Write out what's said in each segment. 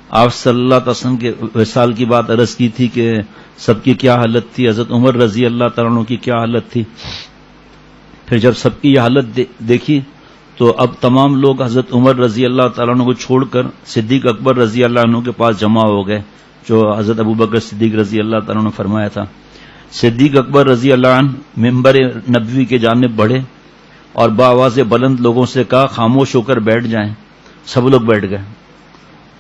آپ صلی اللہ علیہ وسلم کے وصال کی بات عرض کی تھی کہ سب کی کیا حالت تھی، حضرت عمر رضی اللہ تعالیٰ عنہ کی کیا حالت تھی. پھر جب سب کی یہ حالت دیکھی تو اب تمام لوگ حضرت عمر رضی اللہ تعالیٰ عنہ کو چھوڑ کر صدیق اکبر رضی اللہ عنہ کے پاس جمع ہو گئے، جو حضرت ابوبکر صدیق رضی اللہ تعالیٰ عنہ نے فرمایا تھا. صدیق اکبر رضی اللہ عنہ ممبر نبوی کے جانب بڑھے اور بآواز بلند لوگوں سے کہا خاموش ہو کر بیٹھ جائیں. سب لوگ بیٹھ گئے.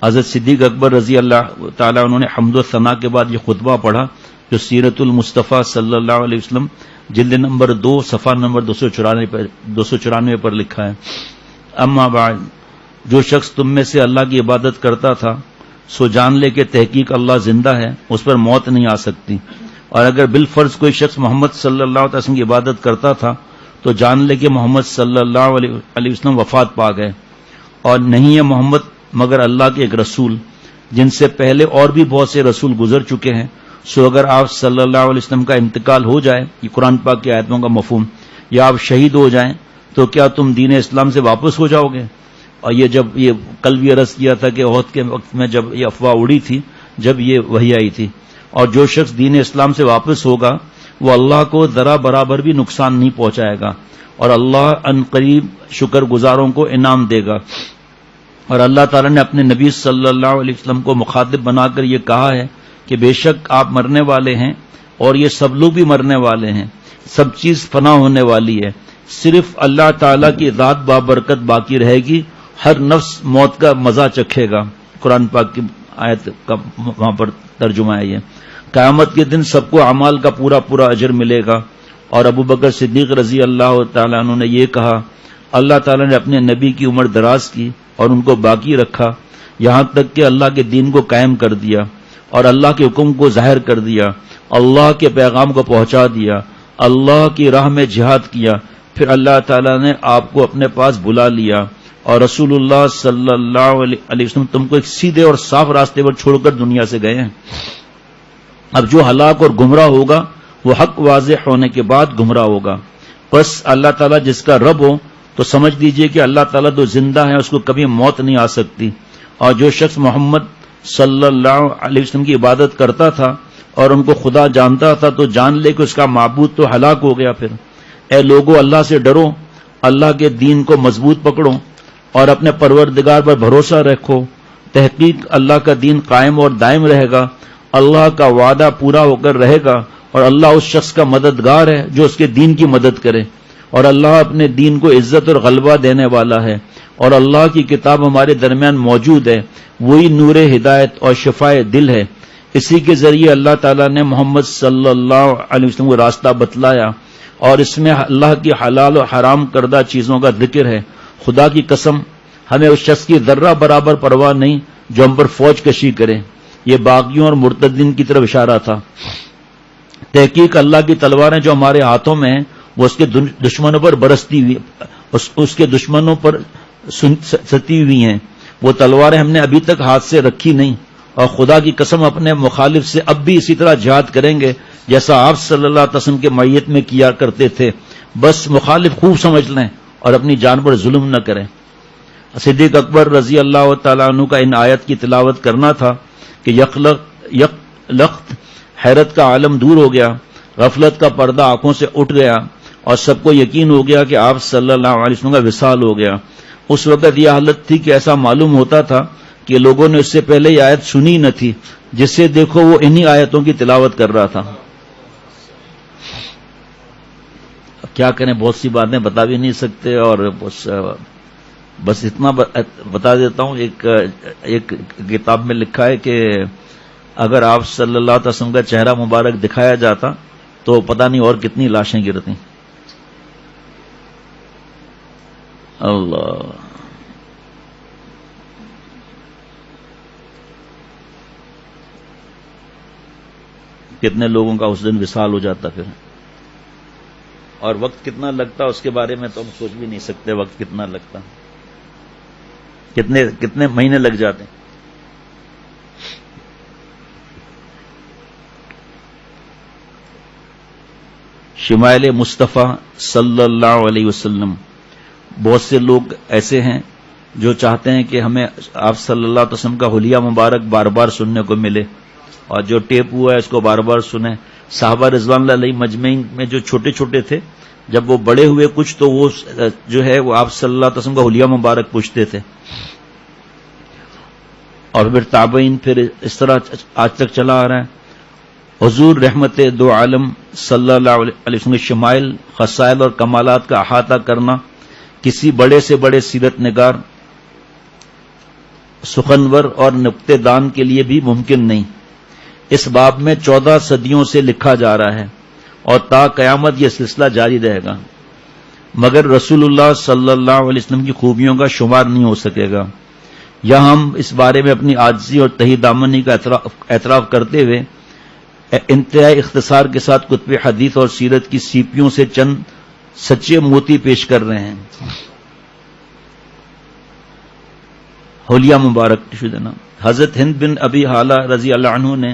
حضرت صدیق اکبر رضی اللہ تعالیٰ عنہ نے حمد و ثنا کے بعد یہ خطبہ پڑھا جو سیرت المصطفیٰ صلی اللہ علیہ وسلم جلد نمبر 2 صفحہ نمبر 294 پر لکھا ہے. اما بعد، جو شخص تم میں سے اللہ کی عبادت کرتا تھا سو جان لے کہ تحقیق اللہ زندہ ہے، اس پر موت نہیں آ سکتی. اور اگر بالفرض کوئی شخص محمد صلی اللہ علیہ وسلم کی عبادت کرتا تھا تو جان لے کہ محمد صلی اللہ علیہ وسلم وفات پا گئے، اور نہیں ہے محمد مگر اللہ کے ایک رسول جن سے پہلے اور بھی بہت سے رسول گزر چکے ہیں. سو اگر آپ صلی اللہ علیہ وسلم کا انتقال ہو جائے، یہ قرآن پاک کی آیتوں کا مفہوم، یا آپ شہید ہو جائیں تو کیا تم دین اسلام سے واپس ہو جاؤ گے؟ اور یہ جب یہ کل بھی عرض کیا تھا کہ عہد کے وقت میں جب یہ افواہ اڑی تھی، جب یہ وحی آئی تھی. اور جو شخص دین اسلام سے واپس ہوگا وہ اللہ کو ذرا برابر بھی نقصان نہیں پہنچائے گا، اور اللہ ان قریب شکر گزاروں کو انعام دے گا. اور اللہ تعالیٰ نے اپنے نبی صلی اللہ علیہ وسلم کو مخاطب بنا کر یہ کہا ہے کہ بے شک آپ مرنے والے ہیں اور یہ سب لوگ بھی مرنے والے ہیں، سب چیز فنا ہونے والی ہے، صرف اللہ تعالیٰ کی ذات بابرکت باقی رہے گی، ہر نفس موت کا مزہ چکھے گا. قرآن پاک کی آیت کا وہاں پر ترجمہ ہے یہ. قیامت کے دن سب کو اعمال کا پورا پورا اجر ملے گا. اور ابوبکر صدیق رضی اللہ تعالیٰ عنہ نے یہ کہا اللہ تعالیٰ نے اپنے نبی کی عمر دراز کی اور ان کو باقی رکھا یہاں تک کہ اللہ کے دین کو قائم کر دیا اور اللہ کے حکم کو ظاہر کر دیا، اللہ کے پیغام کو پہنچا دیا، اللہ کی راہ میں جہاد کیا. پھر اللہ تعالیٰ نے آپ کو اپنے پاس بلا لیا اور رسول اللہ صلی اللہ علیہ وسلم تم کو ایک سیدھے اور صاف راستے پر چھوڑ کر دنیا سے گئے ہیں. اب جو ہلاک اور گمراہ ہوگا وہ حق واضح ہونے کے بعد گمراہ ہوگا. بس اللہ تعالیٰ جس کا رب ہو تو سمجھ لیجئے کہ اللہ تعالیٰ تو زندہ ہے، اس کو کبھی موت نہیں آ سکتی. اور جو شخص محمد صلی اللہ علیہ وسلم کی عبادت کرتا تھا اور ان کو خدا جانتا تھا تو جان لے کہ اس کا معبود تو ہلاک ہو گیا. پھر اے لوگو اللہ سے ڈرو، اللہ کے دین کو مضبوط پکڑو اور اپنے پروردگار پر بھروسہ رکھو. تحقیق اللہ کا دین قائم اور دائم رہے گا، اللہ کا وعدہ پورا ہو کر رہے گا، اور اللہ اس شخص کا مددگار ہے جو اس کے دین کی مدد کرے. اور اللہ اپنے دین کو عزت اور غلبہ دینے والا ہے، اور اللہ کی کتاب ہمارے درمیان موجود ہے، وہی نور ہدایت اور شفائے دل ہے. اسی کے ذریعے اللہ تعالیٰ نے محمد صلی اللہ علیہ وسلم کو راستہ بتلایا، اور اس میں اللہ کی حلال و حرام کردہ چیزوں کا ذکر ہے. خدا کی قسم ہمیں اس شخص کی ذرہ برابر پرواہ نہیں جو ہم پر فوج کشی کرے. یہ باغیوں اور مرتدین کی طرف اشارہ تھا. تحقیق اللہ کی تلواریں جو ہمارے ہاتھوں میں ہیں وہ اس کے دشمنوں پر برستی ہوئی، اس کے دشمنوں پر ستی ہوئی ہیں. وہ تلواریں ہم نے ابھی تک ہاتھ سے رکھی نہیں، اور خدا کی قسم اپنے مخالف سے اب بھی اسی طرح جہاد کریں گے جیسا آپ صلی اللہ علیہ وسلم کے میت میں کیا کرتے تھے. بس مخالف خوب سمجھ لیں اور اپنی جان پر ظلم نہ کریں. صدیق اکبر رضی اللہ تعالیٰ عنہ کا ان آیت کی تلاوت کرنا تھا کہ یکلخت حیرت کا عالم دور ہو گیا، غفلت کا پردہ آنکھوں سے اٹھ گیا، اور سب کو یقین ہو گیا کہ آپ صلی اللہ علیہ وسلم کا وصال ہو گیا. اس وقت یہ حالت تھی کہ ایسا معلوم ہوتا تھا کہ لوگوں نے اس سے پہلے یہ آیت سنی نہ تھی، جس سے دیکھو وہ انہی آیتوں کی تلاوت کر رہا تھا. کیا کریں، بہت سی باتیں بتا بھی نہیں سکتے، اور بس اتنا بتا دیتا ہوں. ایک کتاب میں لکھا ہے کہ اگر آپ صلی اللہ علیہ وسلم کا چہرہ مبارک دکھایا جاتا تو پتہ نہیں اور کتنی لاشیں گرتی. اللہ، کتنے لوگوں کا اس دن وصال ہو جاتا. پھر اور وقت کتنا لگتا اس کے بارے میں تو ہم سوچ بھی نہیں سکتے. وقت کتنا لگتا، کتنے مہینے لگ جاتے. شمائل مصطفیٰ صلی اللہ علیہ وسلم. بہت سے لوگ ایسے ہیں جو چاہتے ہیں کہ ہمیں آپ صلی اللہ علیہ وسلم کا حلیہ مبارک بار بار سننے کو ملے اور جو ٹیپ ہوا ہے اس کو بار بار سنیں. صحابہ رضوان اللہ علیہ مجمعین میں جو چھوٹے چھوٹے تھے جب وہ بڑے ہوئے کچھ تو وہ جو ہے وہ آپ صلی اللہ علیہ وسلم کا حلیہ مبارک پوچھتے تھے اور پھر تابعین پھر اس طرح آج تک چلا آ رہا ہے. حضور رحمت دو عالم صلی اللہ علیہ وسلم کے شمائل خصائل اور کمالات کا احاطہ کرنا کسی بڑے سے بڑے سیرت نگار سخنور اور نکتے دان کے لیے بھی ممکن نہیں. اس باب میں 14 صدیوں سے لکھا جا رہا ہے اور تا قیامت یہ سلسلہ جاری رہے گا مگر رسول اللہ صلی اللہ علیہ وسلم کی خوبیوں کا شمار نہیں ہو سکے گا. یہاں ہم اس بارے میں اپنی عاجزی اور تہی دامنی کا اعتراف کرتے ہوئے انتہائی اختصار کے ساتھ کتب حدیث اور سیرت کی سیپیوں سے چند سچے موتی پیش کر رہے ہیں. حلیہ مبارک حضرت ہند بن ابی حالہ رضی اللہ عنہ نے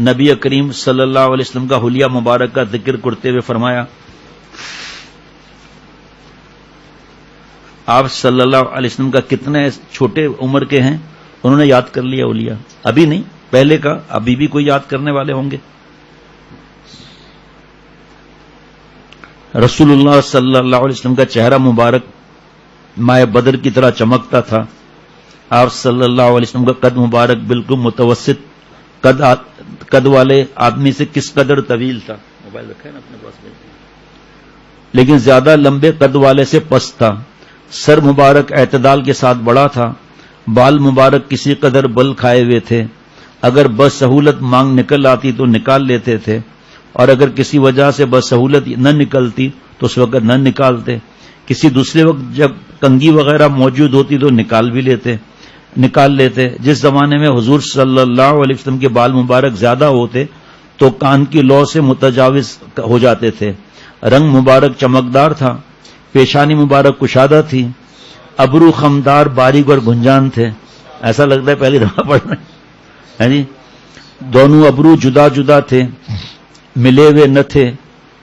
نبی کریم صلی اللہ علیہ وسلم کا حلیہ مبارک کا ذکر کرتے ہوئے فرمایا آپ صلی اللہ علیہ وسلم کا کتنے چھوٹے عمر کے ہیں انہوں نے یاد کر لیا حلیہ. ابھی نہیں پہلے کا ابھی بھی کوئی یاد کرنے والے ہوں گے. رسول اللہ صلی اللہ علیہ وسلم کا چہرہ مبارک مائع بدر کی طرح چمکتا تھا. آپ صلی اللہ علیہ وسلم کا قد مبارک بالکل متوسط قد والے آدمی سے کس قدر طویل تھا. موبائل رکھا ہے نا اپنے پاس لیکن زیادہ لمبے قد والے سے پست تھا. سر مبارک اعتدال کے ساتھ بڑا تھا. بال مبارک کسی قدر بل کھائے ہوئے تھے. اگر بسہولت مانگ نکل آتی تو نکال لیتے تھے اور اگر کسی وجہ سے بسہولت نہ نکلتی تو اس وقت نہ نکالتے. کسی دوسرے وقت جب کنگھی وغیرہ موجود ہوتی تو نکال لیتے. جس زمانے میں حضور صلی اللہ علیہ وسلم کے بال مبارک زیادہ ہوتے تو کان کی لو سے متجاوز ہو جاتے تھے. رنگ مبارک چمکدار تھا. پیشانی مبارک کشادہ تھی. ابرو خمدار باریک اور گنجان تھے. ایسا لگتا ہے پہلی دفعہ پڑھ رہے ہیں جی. دونوں ابرو جدا جدا تھے, ملے ہوئے نہ تھے.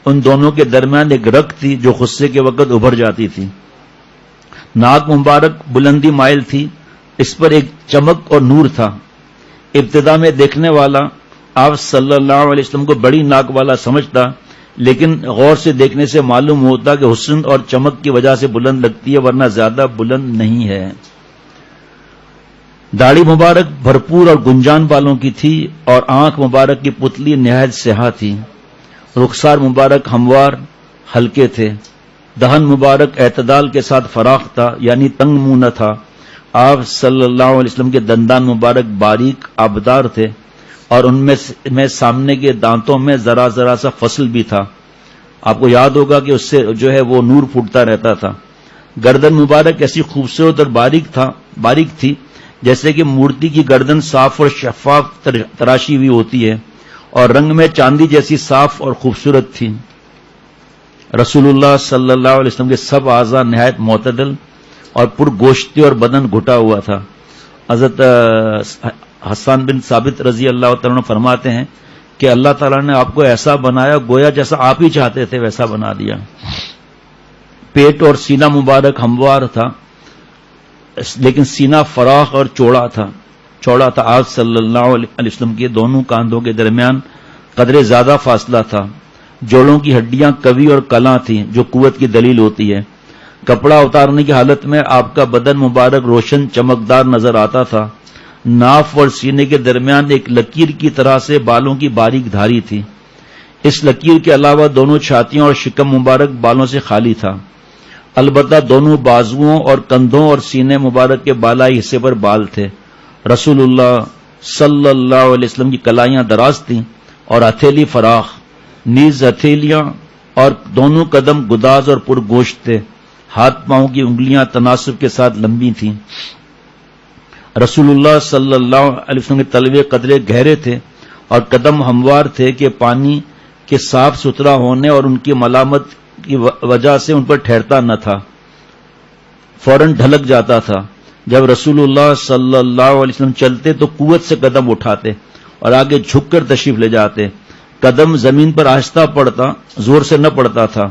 ان دونوں کے درمیان ایک رگ تھی جو غصے کے وقت ابھر جاتی تھی. ناک مبارک بلندی مائل تھی. اس پر ایک چمک اور نور تھا. ابتدا میں دیکھنے والا آپ صلی اللہ علیہ وسلم کو بڑی ناک والا سمجھتا لیکن غور سے دیکھنے سے معلوم ہوتا کہ حسن اور چمک کی وجہ سے بلند لگتی ہے ورنہ زیادہ بلند نہیں ہے. داڑھی مبارک بھرپور اور گنجان بالوں کی تھی اور آنکھ مبارک کی پتلی نہایت سیاہ تھی. رخسار مبارک ہموار ہلکے تھے. دہن مبارک اعتدال کے ساتھ فراخ تھا یعنی تنگ منہ نہ تھا. آپ صلی اللہ علیہ وسلم کے دندان مبارک باریک آبدار تھے اور ان میں سامنے کے دانتوں میں ذرا ذرا سا فصل بھی تھا. آپ کو یاد ہوگا کہ اس سے جو ہے وہ نور پھوٹتا رہتا تھا. گردن مبارک ایسی خوبصورت اور باریک تھی جیسے کہ مورتی کی گردن صاف اور شفاف تراشی ہوئی ہوتی ہے اور رنگ میں چاندی جیسی صاف اور خوبصورت تھی. رسول اللہ صلی اللہ علیہ وسلم کے سب اعضاء نہایت معتدل اور پر گوشتی اور بدن گھٹا ہوا تھا. حضرت حسان بن ثابت رضی اللہ تعالیٰ عنہ فرماتے ہیں کہ اللہ تعالیٰ نے آپ کو ایسا بنایا گویا جیسا آپ ہی چاہتے تھے ویسا بنا دیا. پیٹ اور سینہ مبارک ہموار تھا لیکن سینہ فراخ اور چوڑا تھا. آپ صلی اللہ علیہ وسلم کے دونوں کاندھوں کے درمیان قدرے زیادہ فاصلہ تھا. جوڑوں کی ہڈیاں قوی اور کلاں تھیں جو قوت کی دلیل ہوتی ہے. کپڑا اتارنے کی حالت میں آپ کا بدن مبارک روشن چمکدار نظر آتا تھا. ناف اور سینے کے درمیان ایک لکیر کی طرح سے بالوں کی باریک دھاری تھی. اس لکیر کے علاوہ دونوں چھاتیوں اور شکم مبارک بالوں سے خالی تھا. البتہ دونوں بازوؤں اور کندھوں اور سینے مبارک کے بالائی حصے پر بال تھے. رسول اللہ صلی اللہ علیہ وسلم کی کلائیاں دراز تھیں اور ہتھیلی فراخ. نیز ہتھیلیاں اور دونوں قدم گداز اور پرگوشت تھے. ہاتھ پاؤں کی انگلیاں تناسب کے ساتھ لمبی تھیں. رسول اللہ صلی اللہ علیہ وسلم کے تلوے قدرے گہرے تھے اور قدم ہموار تھے کہ پانی کے صاف ستھرا ہونے اور ان کی ملامت کی وجہ سے ان پر ٹھہرتا نہ تھا, فوراً ڈھلک جاتا تھا. جب رسول اللہ صلی اللہ علیہ وسلم چلتے تو قوت سے قدم اٹھاتے اور آگے جھک کر تشریف لے جاتے. قدم زمین پر آہستہ پڑتا, زور سے نہ پڑتا تھا.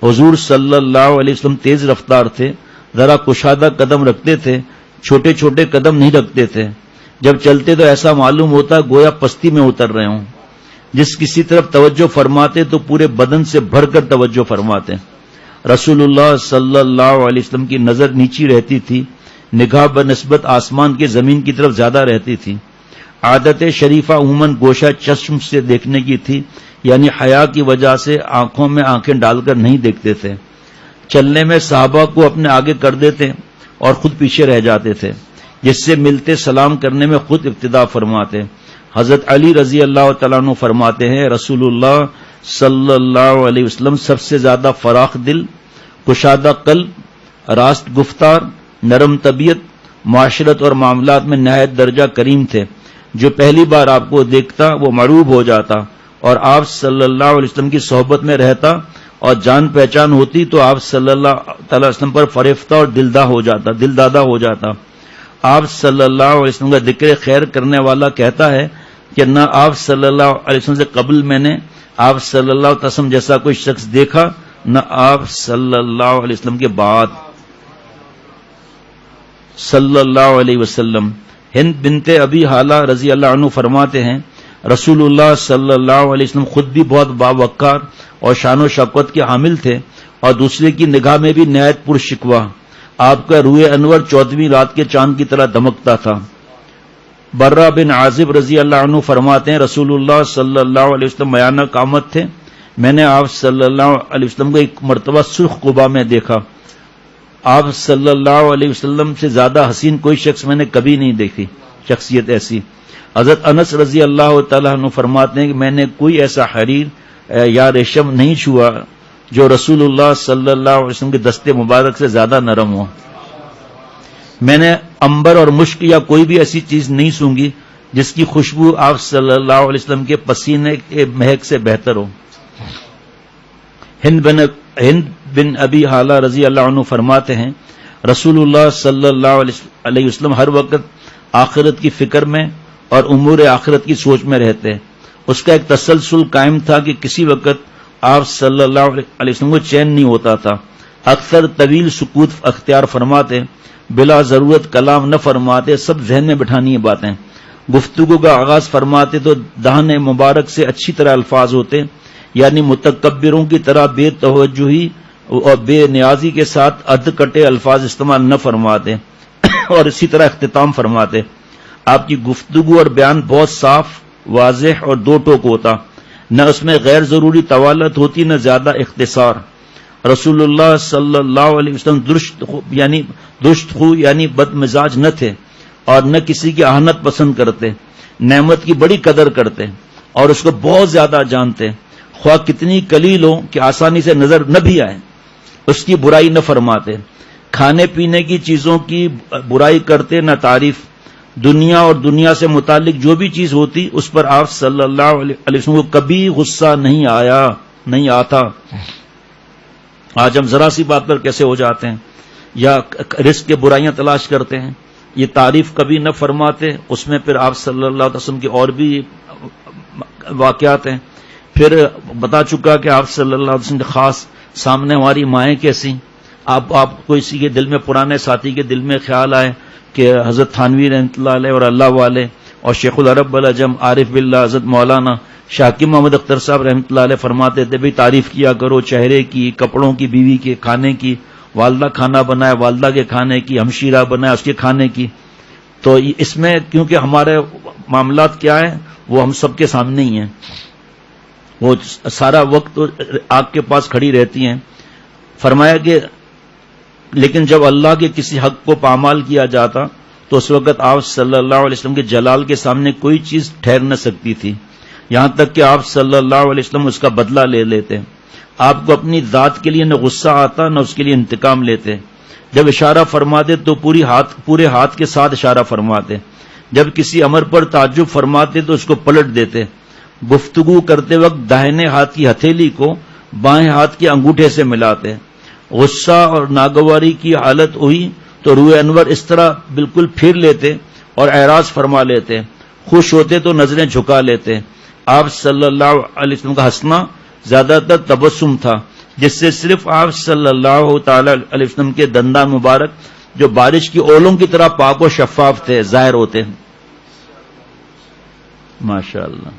حضور صلی اللہ علیہ وسلم تیز رفتار تھے. ذرا کشادہ قدم رکھتے تھے، چھوٹے چھوٹے قدم نہیں رکھتے تھے. جب چلتے تو ایسا معلوم ہوتا گویا پستی میں اتر رہے ہوں. جس کسی طرف توجہ فرماتے تو پورے بدن سے بھر کر توجہ فرماتے. رسول اللہ صلی اللہ علیہ وسلم کی نظر نیچی رہتی تھی، نگاہ بنسبت آسمان کے زمین کی طرف زیادہ رہتی تھی. عادت شریفہ عموماً گوشہ چشم سے دیکھنے کی تھی، یعنی حیا کی وجہ سے آنکھوں میں آنکھیں ڈال کر نہیں دیکھتے تھے. چلنے میں صحابہ کو اپنے آگے کر دیتے اور خود پیچھے رہ جاتے تھے، جس سے ملتے سلام کرنے میں خود ابتدا فرماتے. حضرت علی رضی اللہ تعالیٰ عنہ فرماتے ہیں رسول اللہ صلی اللہ علیہ وسلم سب سے زیادہ فراخ دل، کشادہ قلب، راست گفتار، نرم طبیعت، معاشرت اور معاملات میں نہایت درجہ کریم تھے. جو پہلی بار آپ کو دیکھتا وہ معروب ہو جاتا اور آپ صلی اللہ علیہ وسلم کی صحبت میں رہتا اور جان پہچان ہوتی تو آپ صلی اللہ تعالی وسلم پر فریفتہ اور دلدادہ ہو جاتا. آپ صلی اللہ علیہ وسلم کا ذکر خیر کرنے والا کہتا ہے کہ نہ آپ صلی اللہ علیہ وسلم سے قبل میں نے آپ صلی اللہ علیہ وسلم جیسا کوئی شخص دیکھا، نہ آپ صلی اللہ علیہ وسلم کے بعد صلی اللہ علیہ وسلم. ہند بنت ابی حالہ رضی اللہ عنہ فرماتے ہیں رسول اللہ صلی اللہ علیہ وسلم خود بھی بہت باوقار اور شان و شوکت کے حامل تھے اور دوسرے کی نگاہ میں بھی نہایت پرشکوہ. آپ کا روئے انور 14ویں رات کے چاند کی طرح دمکتا تھا. برہ بن عازب رضی اللہ عنہ فرماتے ہیں رسول اللہ صلی اللہ علیہ وسلم میانہ قامت تھے. میں نے آپ صلی اللہ علیہ وسلم کو ایک مرتبہ سرخ قبا میں دیکھا. آپ صلی اللہ علیہ وسلم سے زیادہ حسین کوئی شخص میں نے کبھی نہیں دیکھی، شخصیت ایسی. حضرت انس رضی اللہ تعالیٰ عنہ فرماتے ہیں کہ میں نے کوئی ایسا حریر یا ریشم نہیں چھوا جو رسول اللہ صلی اللہ علیہ وسلم کے دستے مبارک سے زیادہ نرم ہو. میں نے عنبر اور مشک یا کوئی بھی ایسی چیز نہیں سونگی جس کی خوشبو آپ صلی اللہ علیہ وسلم کے پسینے کے مہک سے بہتر ہو. ہند بن ابی حالہ رضی اللہ عنہ فرماتے ہیں رسول اللہ صلی اللہ علیہ وسلم ہر وقت آخرت کی فکر میں اور امور آخرت کی سوچ میں رہتے. اس کا ایک تسلسل قائم تھا کہ کسی وقت آپ صلی اللہ علیہ وسلم کو چین نہیں ہوتا تھا. اکثر طویل سکوت اختیار فرماتے، بلا ضرورت کلام نہ فرماتے، سب ذہن میں بٹھانی یہ باتیں. گفتگو کا آغاز فرماتے تو دہن مبارک سے اچھی طرح الفاظ ہوتے، یعنی متکبروں کی طرح بے توجہی اور بے نیازی کے ساتھ ادھ کٹے الفاظ استعمال نہ فرماتے اور اسی طرح اختتام فرماتے. آپ کی گفتگو اور بیان بہت صاف، واضح اور دو ٹوک ہوتا، نہ اس میں غیر ضروری طوالت ہوتی نہ زیادہ اختصار. رسول اللہ صلی اللہ علیہ وسلم درشت خو یعنی بد مزاج نہ تھے اور نہ کسی کی اہانت پسند کرتے. نعمت کی بڑی قدر کرتے اور اس کو بہت زیادہ جانتے، خواہ کتنی قلیل ہو کہ آسانی سے نظر نہ بھی آئے. اس کی برائی نہ فرماتے، کھانے پینے کی چیزوں کی برائی کرتے نہ تعریف. دنیا اور دنیا سے متعلق جو بھی چیز ہوتی اس پر آپ صلی اللہ علیہ وسلم کو کبھی غصہ نہیں آتا. آج ہم ذرا سی بات پر کیسے ہو جاتے ہیں یا رزق کے برائیاں تلاش کرتے ہیں. یہ تعریف کبھی نہ فرماتے. اس میں پھر آپ صلی اللہ علیہ وسلم کے اور بھی واقعات ہیں. پھر بتا چکا کہ آپ صلی اللہ علیہ وسلم کے خاص سامنے ہماری مائیں کیسی. آپ کو اسی کے دل میں، پرانے ساتھی کے دل میں خیال آئے کہ حضرت تھانوی رحمۃ اللہ علیہ اور اللہ والے اور شیخ العرب العجم عارف باللہ حضرت مولانا شاکر محمد اختر صاحب رحمۃ اللہ علیہ فرماتے تھے بھی تعریف کیا کرو چہرے کی، کپڑوں کی، بیوی کے، کھانے کی. والدہ کھانا بنائے والدہ کے کھانے کی، ہمشیرہ بنائے اس کے کھانے کی. تو اس میں کیونکہ ہمارے معاملات کیا ہیں وہ ہم سب کے سامنے ہی ہیں، وہ سارا وقت آگ کے پاس کھڑی رہتی ہیں. فرمایا کہ لیکن جب اللہ کے کسی حق کو پامال کیا جاتا تو اس وقت آپ صلی اللہ علیہ وسلم کے جلال کے سامنے کوئی چیز ٹھہر نہ سکتی تھی، یہاں تک کہ آپ صلی اللہ علیہ وسلم اس کا بدلہ لے لیتے. آپ کو اپنی ذات کے لیے نہ غصہ آتا نہ اس کے لیے انتقام لیتے. جب اشارہ فرماتے تو پورے ہاتھ کے ساتھ اشارہ فرماتے. جب کسی امر پر تعجب فرماتے تو اس کو پلٹ دیتے. گفتگو کرتے وقت داہنے ہاتھ کی ہتھیلی کو بائیں ہاتھ کے انگوٹھے سے ملاتے. غصہ اور ناگواری کی حالت ہوئی تو روئے انور اس طرح بالکل پھیر لیتے اور اعراض فرما لیتے. خوش ہوتے تو نظریں جھکا لیتے. آپ صلی اللہ علیہ وسلم کا ہنسنا زیادہ تر تبسم تھا، جس سے صرف آپ صلی اللہ تعالی علیہ وسلم کے دندان مبارک جو بارش کی اولوں کی طرح پاک و شفاف تھے ظاہر ہوتے ہیں. ماشاء اللہ.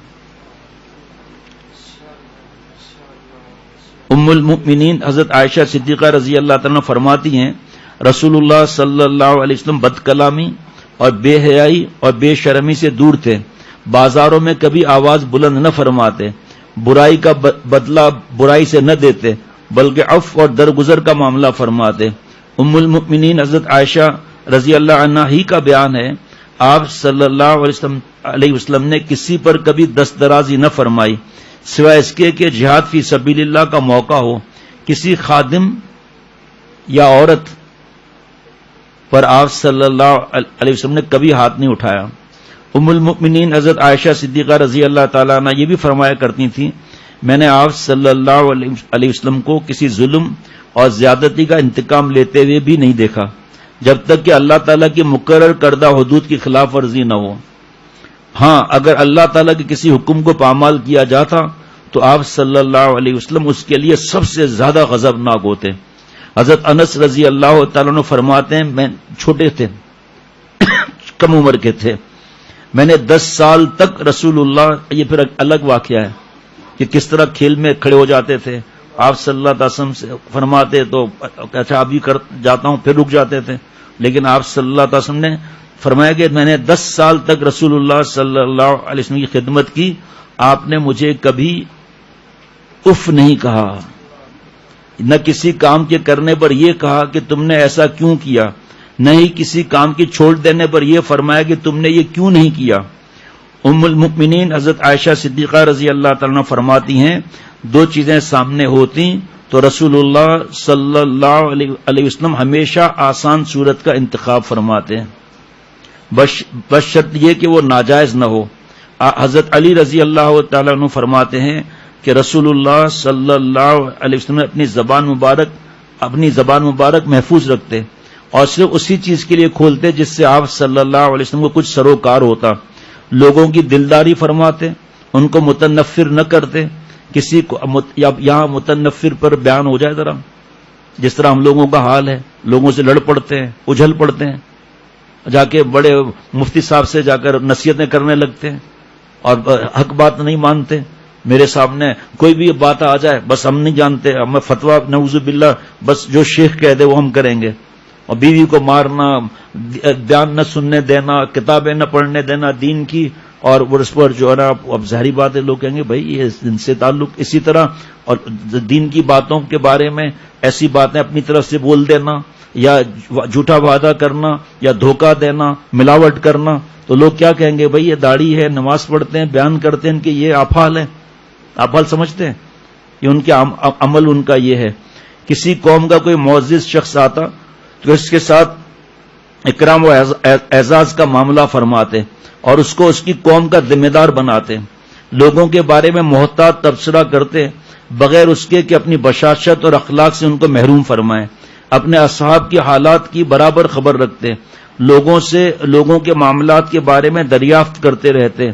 ام المؤمنین حضرت عائشہ صدیقہ رضی اللہ تعالیٰ فرماتی ہیں رسول اللہ صلی اللہ علیہ وسلم بد کلامی اور بے حیائی اور بے شرمی سے دور تھے. بازاروں میں کبھی آواز بلند نہ فرماتے, برائی کا بدلہ برائی سے نہ دیتے, بلکہ عفو اور درگزر کا معاملہ فرماتے. ام المؤمنین حضرت عائشہ رضی اللہ عنہا ہی کا بیان ہے آپ صلی اللہ علیہ وسلم نے کسی پر کبھی دست درازی نہ فرمائی سوائے اس کے کہ جہاد فی سبیل اللہ کا موقع ہو. کسی خادم یا عورت پر آپ صلی اللہ علیہ وسلم نے کبھی ہاتھ نہیں اٹھایا. ام المؤمنین حضرت عائشہ صدیقہ رضی اللہ تعالیٰ عنہ یہ بھی فرمایا کرتی تھیں میں نے آپ صلی اللہ علیہ وسلم کو کسی ظلم اور زیادتی کا انتقام لیتے ہوئے بھی نہیں دیکھا جب تک کہ اللہ تعالیٰ کی مقرر کردہ حدود کی خلاف ورزی نہ ہو. ہاں اگر اللہ تعالیٰ کے کسی حکم کو پامال کیا جاتا تو آپ صلی اللہ علیہ وسلم اس کے لیے سب سے زیادہ غضبناک ہوتے. حضرت انس رضی اللہ تعالیٰ عنہ فرماتے ہیں میں چھوٹے تھے کم عمر کے تھے, میں نے 10 سال تک رسول اللہ, یہ پھر الگ واقعہ ہے کہ کس طرح کھیل میں کھڑے ہو جاتے تھے آپ صلی اللہ علیہ وسلم سے فرماتے تو اچھا ابھی کر جاتا ہوں, پھر رک جاتے تھے. لیکن آپ صلی اللہ علیہ وسلم نے فرمایا کہ میں نے 10 سال تک رسول اللہ صلی اللہ علیہ وسلم کی خدمت کی, آپ نے مجھے کبھی اف نہیں کہا, نہ کسی کام کے کرنے پر یہ کہا کہ تم نے ایسا کیوں کیا, نہ ہی کسی کام کی چھوڑ دینے پر یہ فرمایا کہ تم نے یہ کیوں نہیں کیا. ام المؤمنین حضرت عائشہ صدیقہ رضی اللہ تعالیٰ فرماتی ہیں 2 چیزیں سامنے ہوتی تو رسول اللہ صلی اللہ علیہ وسلم ہمیشہ آسان صورت کا انتخاب فرماتے ہیں بس شرط یہ کہ وہ ناجائز نہ ہو. حضرت علی رضی اللہ تعالیٰ عنہ فرماتے ہیں کہ رسول اللہ صلی اللہ علیہ وسلم اپنی زبان مبارک محفوظ رکھتے اور صرف اسی چیز کے لیے کھولتے جس سے آپ صلی اللہ علیہ وسلم کو کچھ سروکار ہوتا. لوگوں کی دلداری فرماتے, ان کو متنفر نہ کرتے. کسی کو یہاں متنفر پر بیان ہو جائے ذرا, جس طرح ہم لوگوں کا حال ہے, لوگوں سے لڑ پڑتے ہیں, اجھل پڑتے ہیں, جا کے بڑے مفتی صاحب سے جا کر نصیحتیں کرنے لگتے ہیں اور حق بات نہیں مانتے. میرے سامنے کوئی بھی بات آ جائے بس ہم نہیں جانتے, ہمیں فتویٰ نعوذ باللہ بس جو شیخ کہہ دے وہ ہم کریں گے. اور بیوی کو مارنا, بیان نہ سننے دینا, کتابیں نہ پڑھنے دینا دین کی, اور اس پر جو ہے نا اب ظاہری بات ہے لوگ کہیں گے بھائی یہ ان سے تعلق, اسی طرح اور دین کی باتوں کے بارے میں ایسی باتیں اپنی طرف سے بول دینا یا جھوٹا وعدہ کرنا یا دھوکہ دینا, ملاوٹ کرنا, تو لوگ کیا کہیں گے بھائی یہ داڑھی ہے, نماز پڑھتے ہیں, بیان کرتے ہیں کہ یہ آفال ہے. آفال سمجھتے ہیں یہ ان کے عمل ان کا یہ ہے. کسی قوم کا کوئی معزز شخص آتا تو اس کے ساتھ اکرام و اعزاز کا معاملہ فرماتے اور اس کو اس کی قوم کا ذمہ دار بناتے. لوگوں کے بارے میں محتاط تبصرہ کرتے بغیر اس کے کہ اپنی بشاشت اور اخلاق سے ان کو محروم فرمائیں. اپنے اصحاب کی حالات کی برابر خبر رکھتے, لوگوں سے لوگوں کے معاملات کے بارے میں دریافت کرتے رہتے,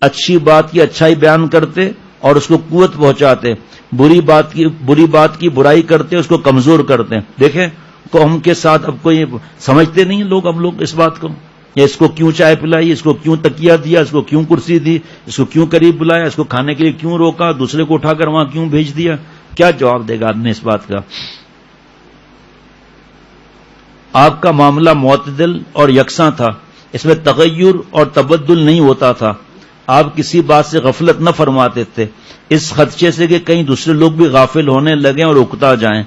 اچھی بات کی اچھائی بیان کرتے اور اس کو قوت پہنچاتے, بری بات کی برائی کرتے اس کو کمزور کرتے. دیکھیں قوم کے ساتھ اب کوئی سمجھتے نہیں ہم لوگ اس بات کو, یا اس کو کیوں چائے پلائی, اس کو کیوں تکیہ دیا, اس کو کیوں کرسی دی, اس کو کیوں قریب بلایا, اس کو کھانے کے لیے کیوں روکا, دوسرے کو اٹھا کر وہاں کیوں بھیج دیا. کیا جواب دے گا آدمی اس بات کا؟ آپ کا معاملہ معتدل اور یکساں تھا, اس میں تغیر اور تبدل نہیں ہوتا تھا. آپ کسی بات سے غفلت نہ فرماتے تھے اس خدشے سے کہ کہیں دوسرے لوگ بھی غافل ہونے لگیں اور اکتا جائیں.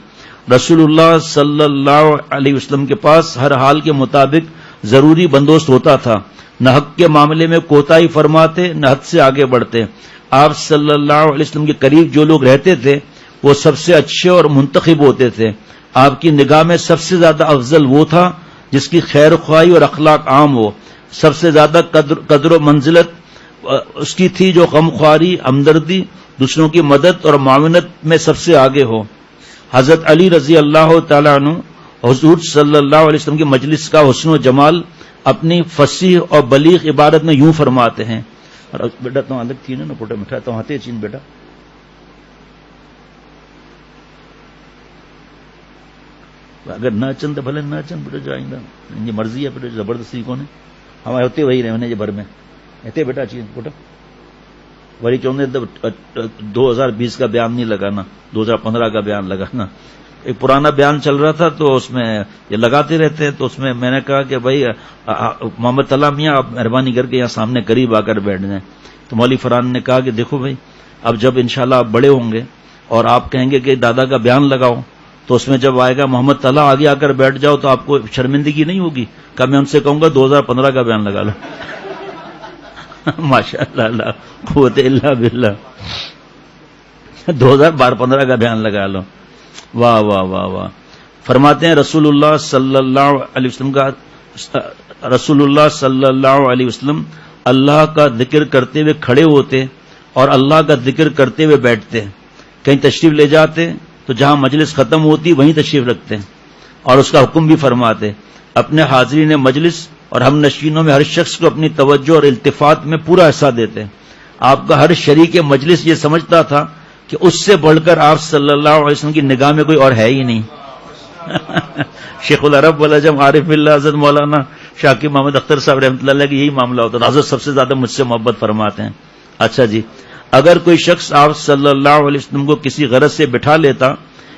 رسول اللہ صلی اللہ علیہ وسلم کے پاس ہر حال کے مطابق ضروری بندوبست ہوتا تھا. نہ حق کے معاملے میں کوتاہی فرماتے نہ حد سے آگے بڑھتے. آپ صلی اللہ علیہ وسلم کے قریب جو لوگ رہتے تھے وہ سب سے اچھے اور منتخب ہوتے تھے. آپ کی نگاہ میں سب سے زیادہ افضل وہ تھا جس کی خیر خواہی اور اخلاق عام ہو. سب سے زیادہ قدر و منزلت اس کی تھی جو غم خواری, ہمدردی, دوسروں کی مدد اور معاونت میں سب سے آگے ہو. حضرت علی رضی اللہ تعالیٰ عنہ حضور صلی اللہ علیہ وسلم کی مجلس کا حسن و جمال اپنی فصیح اور بلیغ عبارت میں یوں فرماتے ہیں. بیٹا تو الگ تھی نا پوٹا مٹھا تو ہاتھے چین بیٹا اگر نہ چند بھلے نہ چند بیٹا جو آئندہ یہ مرضی ہے بیٹا زبردستی کون ہے ہمارے ہوتے وہی رہے جی بھر میں ایتے بیٹا چیز بیٹا وہی چاہتے 2020 کا بیان نہیں لگانا 2015 کا بیان لگانا ایک پرانا بیان چل رہا تھا تو اس میں یہ لگاتے رہتے ہیں تو اس میں نے کہا کہ بھائی محمد طلع میاں آپ مہربانی کر کے یہاں سامنے قریب آ کر بیٹھ جائیں تو مولوی فرحان نے کہا کہ دیکھو بھائی اب جب انشاءاللہ آپ بڑے ہوں گے اور آپ کہیں گے کہ دادا کا بیان لگاؤ تو اس میں جب آئے گا محمد طلع آگے آ کر بیٹھ جاؤ تو آپ کو شرمندگی نہیں ہوگی کہ میں ان سے کہوں گا 2015 کا بیان لگا لو ماشاء اللہ قوت الا باللہ 2015 کا بیان لگا لو واہ واہ واہ واہ فرماتے ہیں رسول اللہ صلی اللہ علیہ وسلم اللہ کا ذکر کرتے ہوئے کھڑے ہوتے اور اللہ کا ذکر کرتے ہوئے بیٹھتے کہیں تشریف لے جاتے تو جہاں مجلس ختم ہوتی وہیں تشریف رکھتے اور اس کا حکم بھی فرماتے اپنے حاضرین مجلس اور ہم نشینوں میں ہر شخص کو اپنی توجہ اور التفات میں پورا حصہ دیتے آپ کا ہر شریک مجلس یہ سمجھتا تھا کہ اس سے بڑھ کر آپ صلی اللہ علیہ وسلم کی نگاہ میں کوئی اور ہے ہی نہیں شیخ العرب والعجم عارف اللہ حضرت مولانا شاکر محمد اختر صاحب رحمۃ اللہ علیہ کا یہی معاملہ ہوتا ہے حضرت سب سے زیادہ مجھ سے محبت فرماتے ہیں اچھا جی اگر کوئی شخص آپ صلی اللہ علیہ وسلم کو کسی غرض سے بٹھا لیتا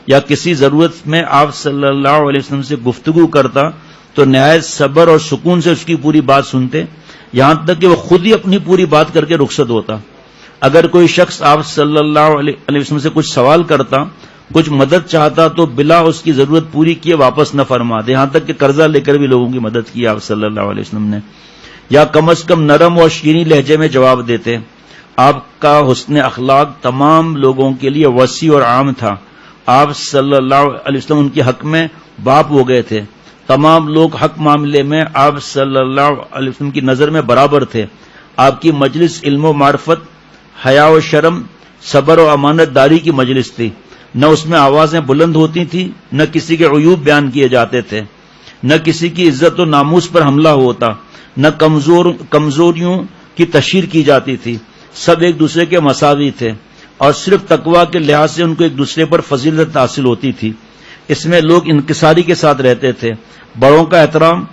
یا کسی ضرورت میں آپ صلی اللہ علیہ وسلم سے گفتگو کرتا تو نہایت صبر اور سکون سے اس کی پوری بات سنتے یہاں تک کہ وہ خود ہی اپنی پوری بات کر کے رخصت ہوتا اگر کوئی شخص آپ صلی اللہ علیہ وسلم سے کچھ سوال کرتا کچھ مدد چاہتا تو بلا اس کی ضرورت پوری کیے واپس نہ فرماتے یہاں تک کہ قرضہ لے کر بھی لوگوں کی مدد کی آپ صلی اللہ علیہ وسلم نے یا کم از کم نرم اور شیریں لہجے میں جواب دیتے آپ کا حسن اخلاق تمام لوگوں کے لیے وسیع اور عام تھا آپ صلی اللہ علیہ وسلم ان کے حق میں باپ ہو گئے تھے تمام لوگ حق معاملے میں آپ صلی اللہ علیہ وسلم کی نظر میں برابر تھے آپ کی مجلس علم و معرفت حیا و شرم صبر و امانت داری کی مجلس تھی نہ اس میں آوازیں بلند ہوتی تھی نہ کسی کے عیوب بیان کیے جاتے تھے نہ کسی کی عزت و ناموس پر حملہ ہوتا نہ کمزوریوں کی تشہیر کی جاتی تھی سب ایک دوسرے کے مساوی تھے اور صرف تقوی کے لحاظ سے ان کو ایک دوسرے پر فضیلت حاصل ہوتی تھی اس میں لوگ انکساری کے ساتھ رہتے تھے بڑوں کا احترام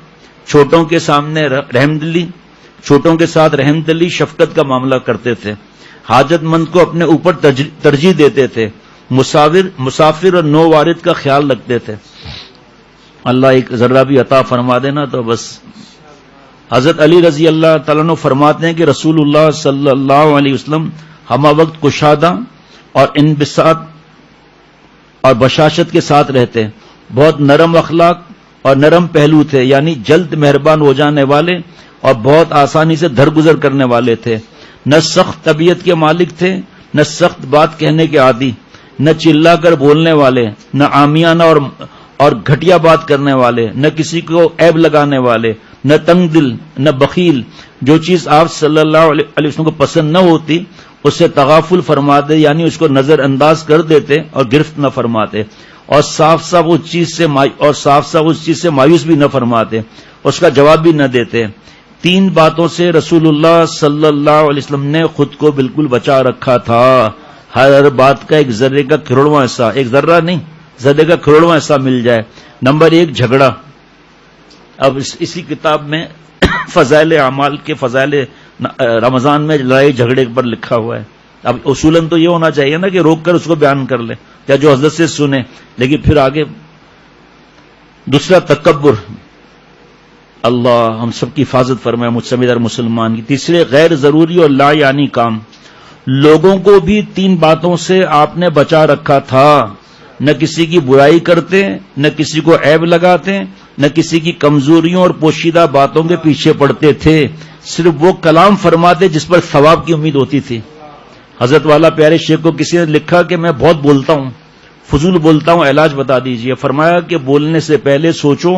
چھوٹوں کے سامنے چھوٹوں کے ساتھ رحم دلی شفقت کا معاملہ کرتے تھے حاجت مند کو اپنے اوپر ترجیح دیتے تھے مسافر اور نو وارد کا خیال رکھتے تھے اللہ ایک ذرہ بھی عطا فرما دینا تو بس حضرت علی رضی اللہ تعالیٰ عنہ فرماتے ہیں کہ رسول اللہ صلی اللہ علیہ وسلم ہمہ وقت کشادہ اور انبساط اور بشاشت کے ساتھ رہتے بہت نرم اخلاق اور نرم پہلو تھے یعنی جلد مہربان ہو جانے والے اور بہت آسانی سے درگزر کرنے والے تھے نہ سخت طبیعت کے مالک تھے نہ سخت بات کہنے کے عادی نہ چلا کر بولنے والے نہ عامیانہ اور گھٹیا بات کرنے والے نہ کسی کو عیب لگانے والے نہ تنگ دل نہ بخیل جو چیز آپ صلی اللہ علیہ وسلم کو پسند نہ ہوتی اس سے تغافل فرماتے یعنی اس کو نظر انداز کر دیتے اور گرفت نہ فرماتے اور صاف صاف اس چیز سے مایوس بھی نہ فرماتے اس کا جواب بھی نہ دیتے تین باتوں سے رسول اللہ صلی اللہ علیہ وسلم نے خود کو بالکل بچا رکھا تھا ہر بات کا ایک ذرے کا کروڑواں حصہ ایک ذرہ نہیں ذرے کا کروڑواں حصہ مل جائے نمبر 1 جھگڑا اب اسی کتاب میں فضائل اعمال کے فضائل رمضان میں لڑائی جھگڑے پر لکھا ہوا ہے اب اصولاً تو یہ ہونا چاہیے نا کہ روک کر اس کو بیان کر لے یا جو حضرت سے سنے لیکن پھر آگے دوسرا تکبر اللہ ہم سب کی حفاظت فرمائے مجھ سمیت ہر مسلمان کی تیسرے غیر ضروری اور لا یعنی کام لوگوں کو بھی 3 باتوں سے آپ نے بچا رکھا تھا نہ کسی کی برائی کرتے نہ کسی کو عیب لگاتے نہ کسی کی کمزوریوں اور پوشیدہ باتوں کے پیچھے پڑتے تھے صرف وہ کلام فرماتے جس پر ثواب کی امید ہوتی تھی حضرت والا پیارے شیخ کو کسی نے لکھا کہ میں بہت بولتا ہوں فضول بولتا ہوں علاج بتا دیجئے فرمایا کہ بولنے سے پہلے سوچو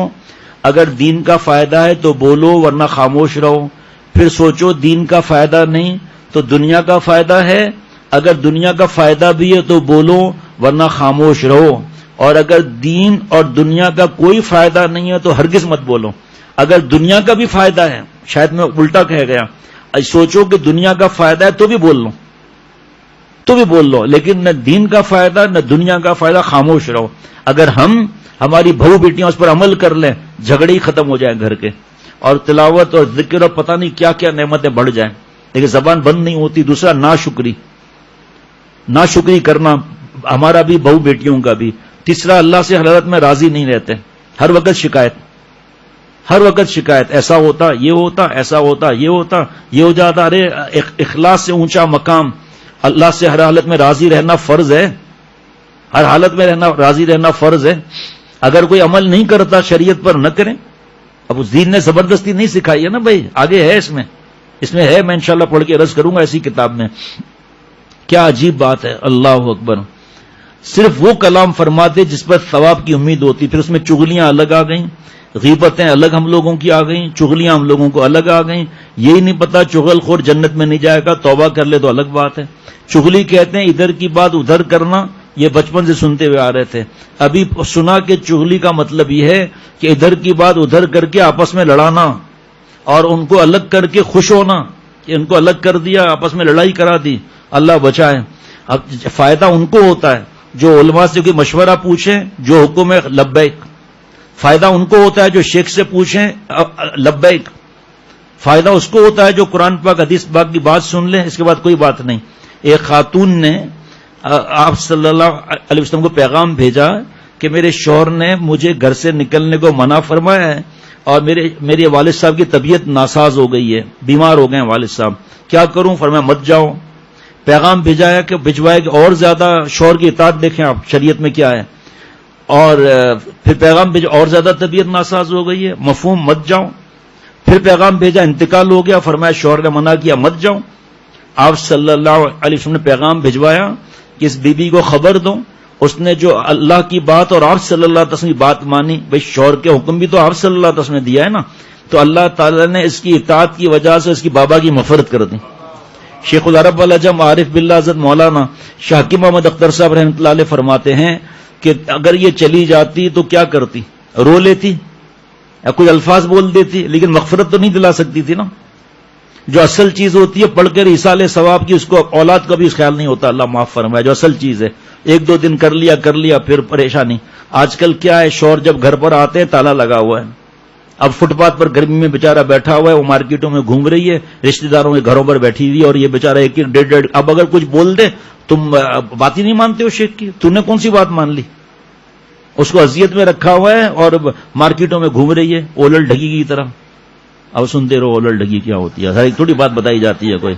اگر دین کا فائدہ ہے تو بولو ورنہ خاموش رہو پھر سوچو دین کا فائدہ نہیں تو دنیا کا فائدہ ہے اگر دنیا کا فائدہ بھی ہے تو بولو ورنہ خاموش رہو اور اگر دین اور دنیا کا کوئی فائدہ نہیں ہے تو ہرگز مت بولو اگر دنیا کا بھی فائدہ ہے شاید میں الٹا کہہ گیا سوچو کہ دنیا کا فائدہ ہے تو بھی بول لو لیکن نہ دین کا فائدہ نہ دنیا کا فائدہ خاموش رہو اگر ہم ہماری بہو بیٹیاں اس پر عمل کر لیں، جھگڑے ہی ختم ہو جائیں گھر کے، اور تلاوت اور ذکر اور پتہ نہیں کیا کیا نعمتیں بڑھ جائیں، لیکن زبان بند نہیں ہوتی۔ دوسرا ناشکری کرنا ہمارا بھی، بہو بیٹیوں کا بھی۔ تیسرا اللہ سے حالت میں راضی نہیں رہتے، ہر وقت شکایت، ایسا ہوتا، یہ ہوتا، ایسا ہوتا، یہ ہوتا، یہ ہو جاتا۔ ارے اخلاص سے اونچا مقام، اللہ سے ہر حالت میں راضی رہنا فرض ہے، ہر حالت میں راضی رہنا فرض ہے۔ اگر کوئی عمل نہیں کرتا شریعت پر نہ کریں۔ اب اس دین نے زبردستی نہیں سکھائی ہے نا بھائی، آگے ہے اس میں ہے، میں انشاءاللہ پڑھ کے عرض کروں گا ایسی کتاب میں۔ کیا عجیب بات ہے، اللہ اکبر۔ صرف وہ کلام فرماتے جس پر ثواب کی امید ہوتی، پھر اس میں چغلیاں الگ آ گئیں، غیبتیں الگ ہم لوگوں کی آ گئیں، چغلیاں ہم لوگوں کو الگ آ گئیں۔ یہی نہیں پتا چغل خور جنت میں نہیں جائے گا، توبہ کر لے تو الگ بات ہے۔ چغلی کہتے ہیں ادھر کی بات ادھر کرنا، یہ بچپن سے سنتے ہوئے آ رہے تھے، ابھی سنا کہ چغلی کا مطلب یہ ہے کہ ادھر کی بات ادھر کر کے آپس میں لڑانا اور ان کو الگ کر کے خوش ہونا کہ ان کو الگ کر دیا، آپس میں لڑائی کرا دی۔ اللہ بچائے۔ اب فائدہ ان کو ہوتا ہے جو علماء سے کوئی مشورہ پوچھیں، جو حکم ہے لبیک۔ فائدہ ان کو ہوتا ہے جو شیخ سے پوچھیں لبیک۔ فائدہ اس کو ہوتا ہے جو قرآن پاک حدیث پاک کی بات سن لیں، اس کے بعد کوئی بات نہیں۔ ایک خاتون نے آپ صلی اللہ علیہ وسلم کو پیغام بھیجا کہ میرے شوہر نے مجھے گھر سے نکلنے کو منع فرمایا ہے اور میرے والد صاحب کی طبیعت ناساز ہو گئی ہے، بیمار ہو گئے ہیں والد صاحب، کیا کروں؟ فرمایا مت جاؤ۔ پیغام بھیجایا کہ بھجوائے کہ اور زیادہ شوہر کی اطاعت دیکھیں آپ شریعت میں کیا ہے، اور پھر پیغام بھیجا اور زیادہ طبیعت ناساز ہو گئی ہے، مفہوم مت جاؤ۔ پھر پیغام بھیجا انتقال ہو گیا، فرمایا شوہر نے منع کیا مت جاؤ۔ آپ صلی اللہ علیہ وسلم نے پیغام بھجوایا کہ اس بی بی کو خبر دو، اس نے جو اللہ کی بات اور آپ صلی اللہ علیہ وسلم کی بات مانی، بھئی شوہر کے حکم بھی تو آپ صلی اللہ علیہ وسلم نے دیا ہے نا، تو اللہ تعالی نے اس کی اطاعت کی وجہ سے اس کی بابا کی مغفرت کر دی۔ شیخ العرب والعجم عارف باللہ حضرت مولانا شاہ حکیم محمد اختر صاحب رحمۃ اللہ علیہ فرماتے ہیں کہ اگر یہ چلی جاتی تو کیا کرتی؟ رو لیتی یا کوئی الفاظ بول دیتی، لیکن مغفرت تو نہیں دلا سکتی تھی نا۔ جو اصل چیز ہوتی ہے پڑھ کر ایصال ثواب کی، اس کو اولاد کا بھی خیال نہیں ہوتا، اللہ معاف فرمائے۔ جو اصل چیز ہے ایک دو دن کر لیا پھر پریشانی۔ آج کل کیا ہے، شوہر جب گھر پر آتے ہیں تالا لگا ہوا ہے، اب فٹ پاتھ پر گرمی میں بیچارہ بیٹھا ہوا ہے، وہ مارکیٹوں میں گھوم رہی ہے، رشتہ داروں کے گھروں پر بیٹھی ہوئی ہے، اور یہ بیچارہ ایک ڈیڑھ اب اگر کچھ بول دے تم بات ہی نہیں مانتے ہو شیخ کی، تم نے کون سی بات مان لی؟ اس کو اذیت میں رکھا ہوا ہے اور مارکیٹوں میں گھوم رہی ہے اولل ڈھگی کی طرح۔ اب سنتے رہو اولل ڈھگی کیا ہوتی ہے، ہر ایک تھوڑی بات بتائی جاتی ہے کوئی،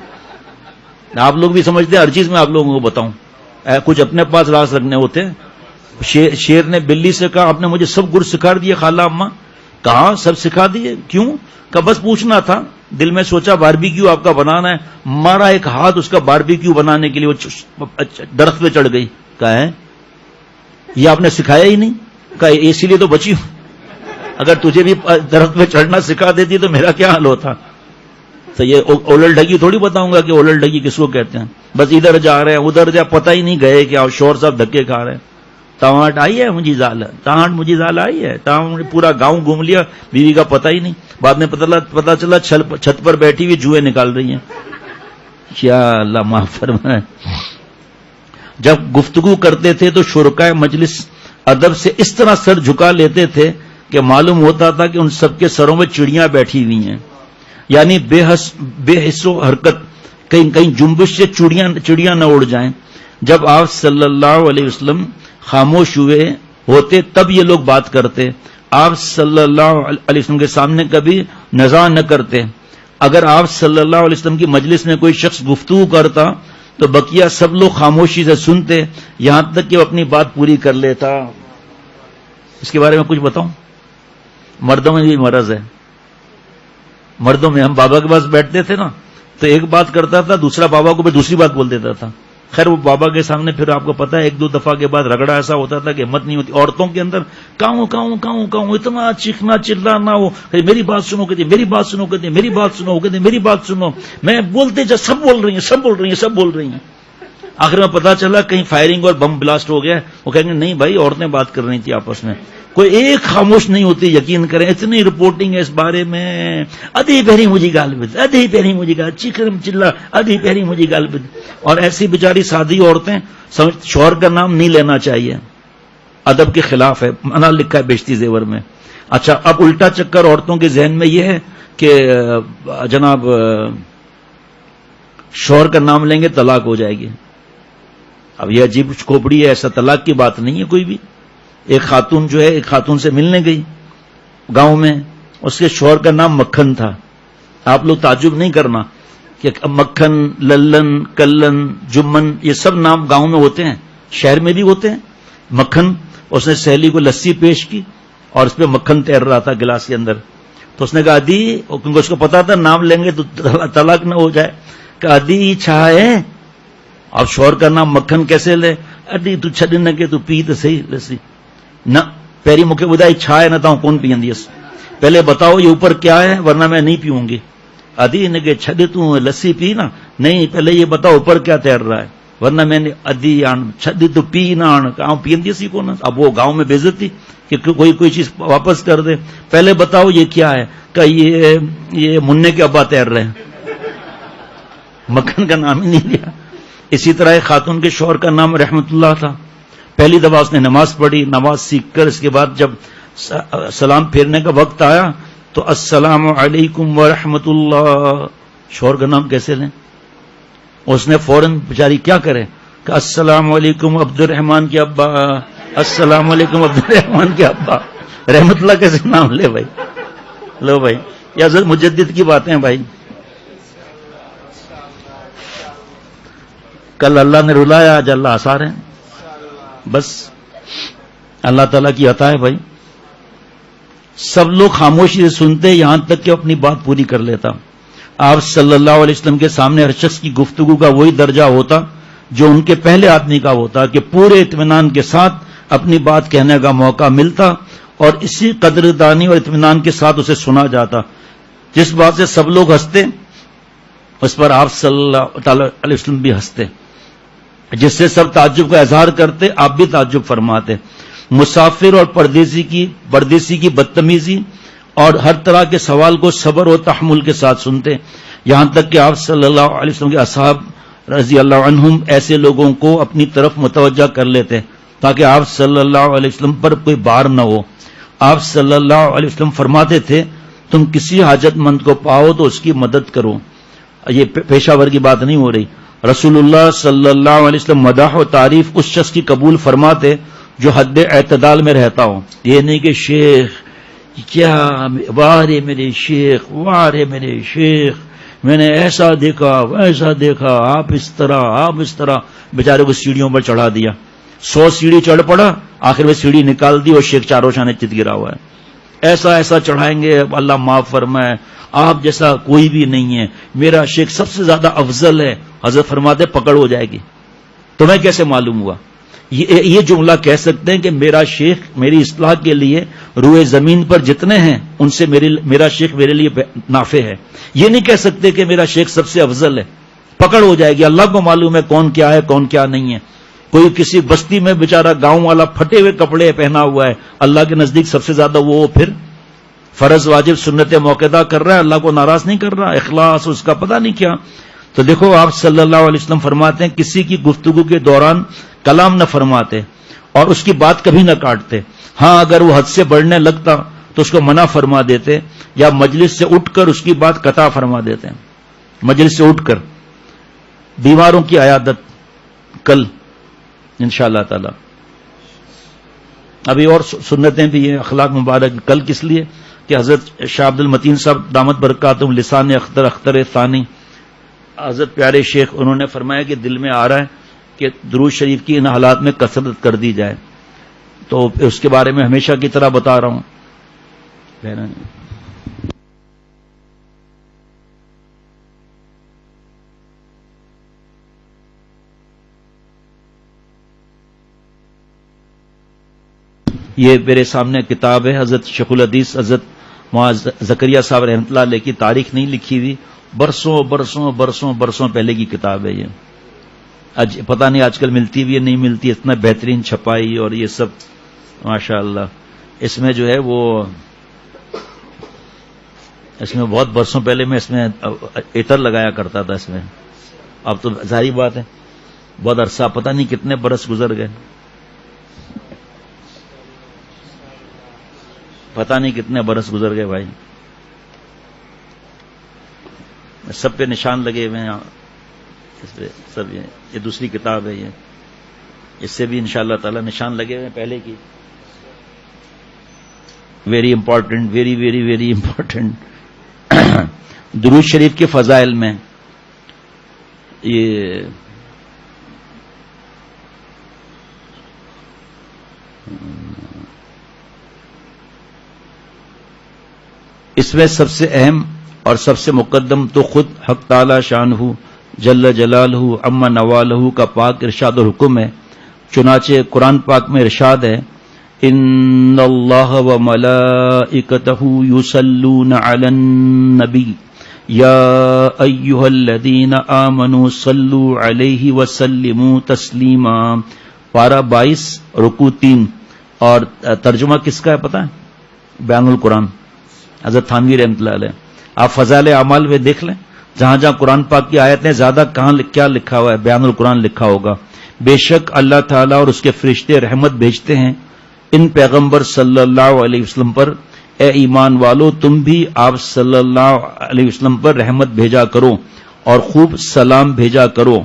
آپ لوگ بھی سمجھتے ہیں ہر چیز میں آپ لوگوں کو بتاؤں، کچھ اپنے پاس راز رکھنے ہوتے ہیں۔ شیر نے بلی سے کہا آپ نے مجھے سب گر سکھا دیے خالہ اماں، کہاں سب سکھا دیے، کیوں؟ کہ بس پوچھنا تھا، دل میں سوچا باربیکیو آپ کا بنانا ہے، مارا ایک ہاتھ اس کا باربیکیو بنانے کے لیے وہ درخت پہ چڑھ گئی۔ کہا ہے یہ آپ نے سکھایا ہی نہیں، کہا اسی لیے تو بچی ہوں، اگر تجھے بھی درخت پہ چڑھنا سکھا دیتی تو میرا کیا حال ہوتا؟ تو یہ اولل ڈھگی تھوڑی بتاؤں گا کہ اولل ڈھگی کس کو کہتے ہیں، بس ادھر جا رہے ہیں ادھر جا، پتہ ہی نہیں گئے کہ شور صاحب دھکے کھا رہے ہیں۔ تاہٹ آئی ہے مجھے زال آئی ہے، پورا گاؤں گھوم لیا، بیوی کا پتہ ہی نہیں، بعد میں پتہ چلا چھت پر بیٹھی ہوئی جوئے نکال رہی ہیں۔ کیا اللہ معاف فرمائے۔ جب گفتگو کرتے تھے تو شرکائے مجلس ادب سے اس طرح سر جھکا لیتے تھے کہ معلوم ہوتا تھا کہ ان سب کے سروں میں چڑیاں بیٹھی ہوئی ہیں، یعنی بے حس و حرکت، کہیں جنبش سے چڑیاں نہ اڑ جائیں۔ جب آپ صلی اللہ علیہ وسلم خاموش ہوئے ہوتے تب یہ لوگ بات کرتے، آپ صلی اللہ علیہ وسلم کے سامنے کبھی نزاع نہ کرتے۔ اگر آپ صلی اللہ علیہ وسلم کی مجلس میں کوئی شخص گفتگو کرتا تو بقیہ سب لوگ خاموشی سے سنتے، یہاں تک کہ وہ اپنی بات پوری کر لیتا۔ اس کے بارے میں کچھ بتاؤں؟ مردوں میں بھی مرض ہے، مردوں میں ہم بابا کے پاس بیٹھتے تھے نا تو ایک بات کرتا تھا، دوسرا بابا کو پھر دوسری بات بول دیتا تھا۔ خیر وہ بابا کے سامنے پھر آپ کو پتا ہے ایک دو دفعہ کے بعد رگڑا ایسا ہوتا تھا کہ ہمت نہیں ہوتی۔ عورتوں کے اندر کاؤں کاؤں کاؤں کاؤں اتنا چیخنا چلانا، ہو میری بات سنو کہتے میری بات سنو کہتے میری بات سنو کہتے میری بات سنو، میں بولتے جا سب بول رہی ہیں سب بول رہی ہیں سب بول رہی ہیں۔ آخر میں پتا چلا کہیں فائرنگ اور بم بلاسٹ ہو گیا، وہ کہیں گے نہیں بھائی عورتیں بات کر رہی تھی آپس میں، کوئی ایک خاموش نہیں ہوتی، یقین کریں اتنی رپورٹنگ ہے اس بارے میں۔ ادھی پہری مجھے گال بد، ادھی پہری مجھے گال چکرم چلا، ادھی پہری مجھے گال بد۔ اور ایسی بیچاری سادی عورتیں شوہر کا نام نہیں لینا چاہیے، ادب کے خلاف ہے، منع لکھا ہے بیشتی زیور میں۔ اچھا، اب الٹا چکر عورتوں کے ذہن میں یہ ہے کہ جناب شوہر کا نام لیں گے طلاق ہو جائے گی۔ اب یہ عجیب کھوپڑی ہے، ایسا طلاق کی بات نہیں ہے کوئی بھی۔ ایک خاتون جو ہے ایک خاتون سے ملنے گئی گاؤں میں، اس کے شوہر کا نام مکھن تھا۔ آپ لوگ تعجب نہیں کرنا کہ مکھن، للن، کلن، جمن، یہ سب نام گاؤں میں ہوتے ہیں، شہر میں بھی ہوتے ہیں۔ مکھن، اس نے سہیلی کو لسی پیش کی اور اس پہ مکھن تیر رہا تھا گلاس کے اندر، تو اس نے کہا دی، کیونکہ اس کو پتا تھا نام لیں گے تو طلاق نہ ہو جائے، کہا دی چھائے، اور شوہر کا نام مکھن کیسے لے؟ اڈی تو چھڈ نہ کہ تو پی تو صحیح لسی نہ، پیری مکھے بدائی چھائے نہ تاؤں کون پیندی اس، پہلے بتاؤ یہ اوپر کیا ہے ورنہ میں نہیں پیوں گی۔ ادی نے کہ چھڈ تو لسی پی نا، نہیں پہلے یہ بتاؤ اوپر کیا تیر رہا ہے ورنہ میں نے ادی آن چھڈ تو پی نہ آن، کہاں پیندی سی کون۔ اب وہ گاؤں میں بے عزتی کہ کوئی چیز واپس کر دے، پہلے بتاؤ یہ کیا ہے، کہ یہ منع کے ابا تیر رہے ہیں، مکھن کا نام ہی نہیں لیا۔ اسی طرح ایک خاتون کے شوہر کا نام رحمت اللہ تھا، پہلی دفعہ اس نے نماز پڑھی، نماز سیکھ کر اس کے بعد جب سلام پھیرنے کا وقت آیا تو السلام علیکم ورحمت اللہ، شوہر کا نام کیسے لیں؟ اس نے فوراً بیچاری کیا کرے کہ السلام علیکم عبد الرحمان کے ابا، السلام علیکم عبد الرحمان کے ابا، رحمت اللہ کیسے نام لے بھائی؟ لو بھائی، یہ حضرت مجدد کی باتیں ہیں بھائی۔ کل اللہ نے رلایا، آج اللہ آسار ہے، بس اللہ تعالیٰ کی عطا ہے بھائی۔ سب لوگ خاموشی سے سنتے یہاں تک کہ اپنی بات پوری کر لیتا۔ آپ صلی اللہ علیہ وسلم کے سامنے ہر شخص کی گفتگو کا وہی درجہ ہوتا جو ان کے پہلے آدمی کا ہوتا، کہ پورے اطمینان کے ساتھ اپنی بات کہنے کا موقع ملتا اور اسی قدردانی اور اطمینان کے ساتھ اسے سنا جاتا۔ جس بات سے سب لوگ ہنستے اس پر آپ صلی اللہ تعالی علیہ وسلم بھی ہنستے، جس سے سب تعجب کا اظہار کرتے آپ بھی تعجب فرماتے۔ مسافر اور پردیسی کی بدتمیزی اور ہر طرح کے سوال کو صبر و تحمل کے ساتھ سنتے، یہاں تک کہ آپ صلی اللہ علیہ وسلم کے اصحاب رضی اللہ عنہم ایسے لوگوں کو اپنی طرف متوجہ کر لیتے تاکہ آپ صلی اللہ علیہ وسلم پر کوئی بار نہ ہو۔ آپ صلی اللہ علیہ وسلم فرماتے تھے تم کسی حاجت مند کو پاؤ تو اس کی مدد کرو۔ یہ پیشہ ور کی بات نہیں ہو رہی، رسول اللہ صلی اللہ علیہ وسلم مداح و تعریف اس شخص کی قبول فرماتے جو حد اعتدال میں رہتا ہو، یہ نہیں کہ شیخ کیا وارے میرے شیخ، وارے میرے شیخ، میں نے ایسا دیکھا ویسا دیکھا، آپ اس طرح بیچارے کو سیڑھیوں پر چڑھا دیا، 100 سیڑھی چڑھ پڑا، آخر میں سیڑھی نکال دی اور شیخ چاروں شانے چت گرا ہوا ہے۔ ایسا چڑھائیں گے، اللہ معاف فرمائے، آپ جیسا کوئی بھی نہیں ہے، میرا شیخ سب سے زیادہ افضل ہے۔ حضرت فرماتے پکڑ ہو جائے گی۔ تمہیں کیسے معلوم ہوا؟ یہ جملہ کہہ سکتے ہیں کہ میرا شیخ میری اصلاح کے لیے روئے زمین پر جتنے ہیں ان سے میرا شیخ میرے لیے نافع ہے۔ یہ نہیں کہہ سکتے کہ میرا شیخ سب سے افضل ہے، پکڑ ہو جائے گی۔ اللہ کو معلوم ہے کون کیا ہے کون کیا نہیں ہے۔ کوئی کسی بستی میں بیچارہ گاؤں والا پھٹے ہوئے کپڑے پہنا ہوا ہے، اللہ کے نزدیک سب سے زیادہ وہ پھر فرض واجب سنت موقعہ کر رہا ہے، اللہ کو ناراض نہیں کر رہا، اخلاص اس کا پتہ نہیں کیا۔ تو دیکھو آپ صلی اللہ علیہ وسلم فرماتے ہیں کسی کی گفتگو کے دوران کلام نہ فرماتے اور اس کی بات کبھی نہ کاٹتے۔ ہاں اگر وہ حد سے بڑھنے لگتا تو اس کو منع فرما دیتے یا مجلس سے اٹھ کر اس کی بات قطع فرما دیتے ہیں۔ مجلس سے اٹھ کر بیماروں کی عیادت کل انشاءاللہ تعالی، ابھی اور سنتیں بھی ہیں اخلاق مبارک کل کس لیے کہ حضرت شاہ عبد المتین صاحب دامت برکاتہم لسان اختر ثانی، حضرت پیارے شیخ، انہوں نے فرمایا کہ دل میں آ رہا ہے کہ درود شریف کی ان حالات میں کثرت کر دی جائے، تو اس کے بارے میں ہمیشہ کی طرح بتا رہا ہوں۔ یہ میرے سامنے کتاب ہے حضرت شیخ الحدیث حضرت معاذ زکریا صاحب رحمۃ اللہ علیہ کی تاریخ نہیں لکھی ہوئی، برسوں برسوں برسوں برسوں پہلے کی کتاب ہے یہ۔ پتہ نہیں آج کل ملتی بھی ہے نہیں ملتی، اتنا بہترین چھپائی اور یہ سب ماشاء اللہ۔ اس میں جو ہے وہ اس میں بہت برسوں پہلے میں اس میں عطر لگایا کرتا تھا اس میں، اب تو ظاہری بات ہے بہت عرصہ، پتہ نہیں کتنے برس گزر گئے۔ پتہ نہیں کتنے برس گزر گئے بھائی. سب پہ نشان لگے ہوئے ہیں اس پہ سب. یہ دوسری کتاب ہے، یہ اس سے بھی انشاءاللہ تعالی نشان لگے ہوئے ہیں پہلے کی. Very important, very very very important. درود شریف کے فضائل میں یہ اس میں سب سے اہم اور سب سے مقدم تو خود حق تعالی شانہ جل جلالہ عما نوالہ کا پاک ارشاد اور حکم ہے. چنانچہ قرآن پاک میں ارشاد ہے ان اللہ و ملائکتہ یصلون علی النبی یا ایھا الذین آمنوا صلوا علیہ وسلموا تسلیما. پارہ 22 رکوع 3. اور ترجمہ کس کا ہے پتہ ہے؟ بیان القرآن حضرت تھانوی رحمۃ اللہ علیہ. آپ فضائل اعمال میں دیکھ لیں، جہاں جہاں قرآن پاک کی آیتیں زیادہ کہاں کیا لکھا ہوا ہے، بیان القرآن لکھا ہوگا. بے شک اللہ تعالیٰ اور اس کے فرشتے رحمت بھیجتے ہیں ان پیغمبر صلی اللہ علیہ وسلم پر. اے ایمان والو تم بھی آپ صلی اللہ علیہ وسلم پر رحمت بھیجا کرو اور خوب سلام بھیجا کرو.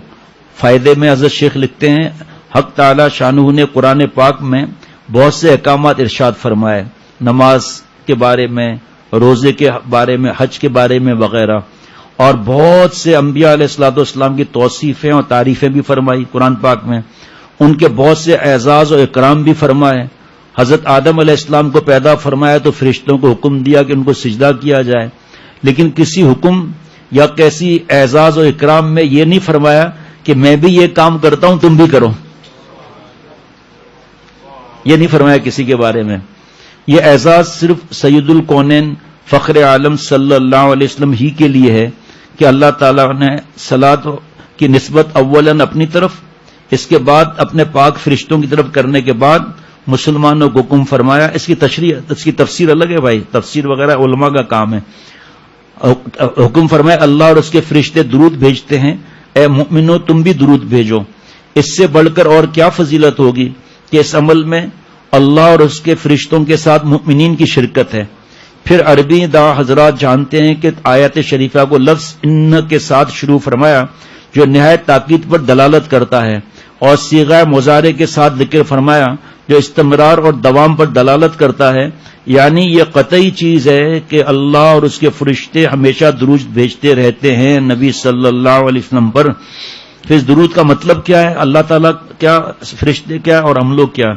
فائدے میں حضرت شیخ لکھتے ہیں حق تعالی شانہ نے قرآن پاک میں بہت سے احکامات ارشاد فرمائے، نماز کے بارے میں، روزے کے بارے میں، حج کے بارے میں وغیرہ. اور بہت سے انبیاء علیہ الصلوۃ والسلام کی توصیفیں اور تعریفیں بھی فرمائی قرآن پاک میں. ان کے بہت سے اعزاز اور اکرام بھی فرمائے. حضرت آدم علیہ السلام کو پیدا فرمایا تو فرشتوں کو حکم دیا کہ ان کو سجدہ کیا جائے، لیکن کسی حکم یا کیسی اعزاز اور اکرام میں یہ نہیں فرمایا کہ میں بھی یہ کام کرتا ہوں تم بھی کرو. یہ نہیں فرمایا کسی کے بارے میں. یہ اعزاز صرف سید الکونین فخر عالم صلی اللہ علیہ وسلم ہی کے لیے ہے کہ اللہ تعالیٰ نے صلاۃ کی نسبت اولاً اپنی طرف، اس کے بعد اپنے پاک فرشتوں کی طرف کرنے کے بعد مسلمانوں کو حکم فرمایا. اس کی تفسیر الگ ہے بھائی، تفسیر وغیرہ علماء کا کام ہے. حکم فرمایا اللہ اور اس کے فرشتے درود بھیجتے ہیں، اے مومنو تم بھی درود بھیجو. اس سے بڑھ کر اور کیا فضیلت ہوگی کہ اس عمل میں اللہ اور اس کے فرشتوں کے ساتھ مومنین کی شرکت ہے. پھر عربی داں حضرات جانتے ہیں کہ آیت شریفہ کو لفظ ان کے ساتھ شروع فرمایا جو نہایت تاکید پر دلالت کرتا ہے، اور صیغہ مضارع کے ساتھ ذکر فرمایا جو استمرار اور دوام پر دلالت کرتا ہے. یعنی یہ قطعی چیز ہے کہ اللہ اور اس کے فرشتے ہمیشہ درود بھیجتے رہتے ہیں نبی صلی اللہ علیہ وسلم پر. پھر اس درود کا مطلب کیا ہے، اللہ تعالیٰ کیا، فرشتے کیا اور ہم لوگ کیا؟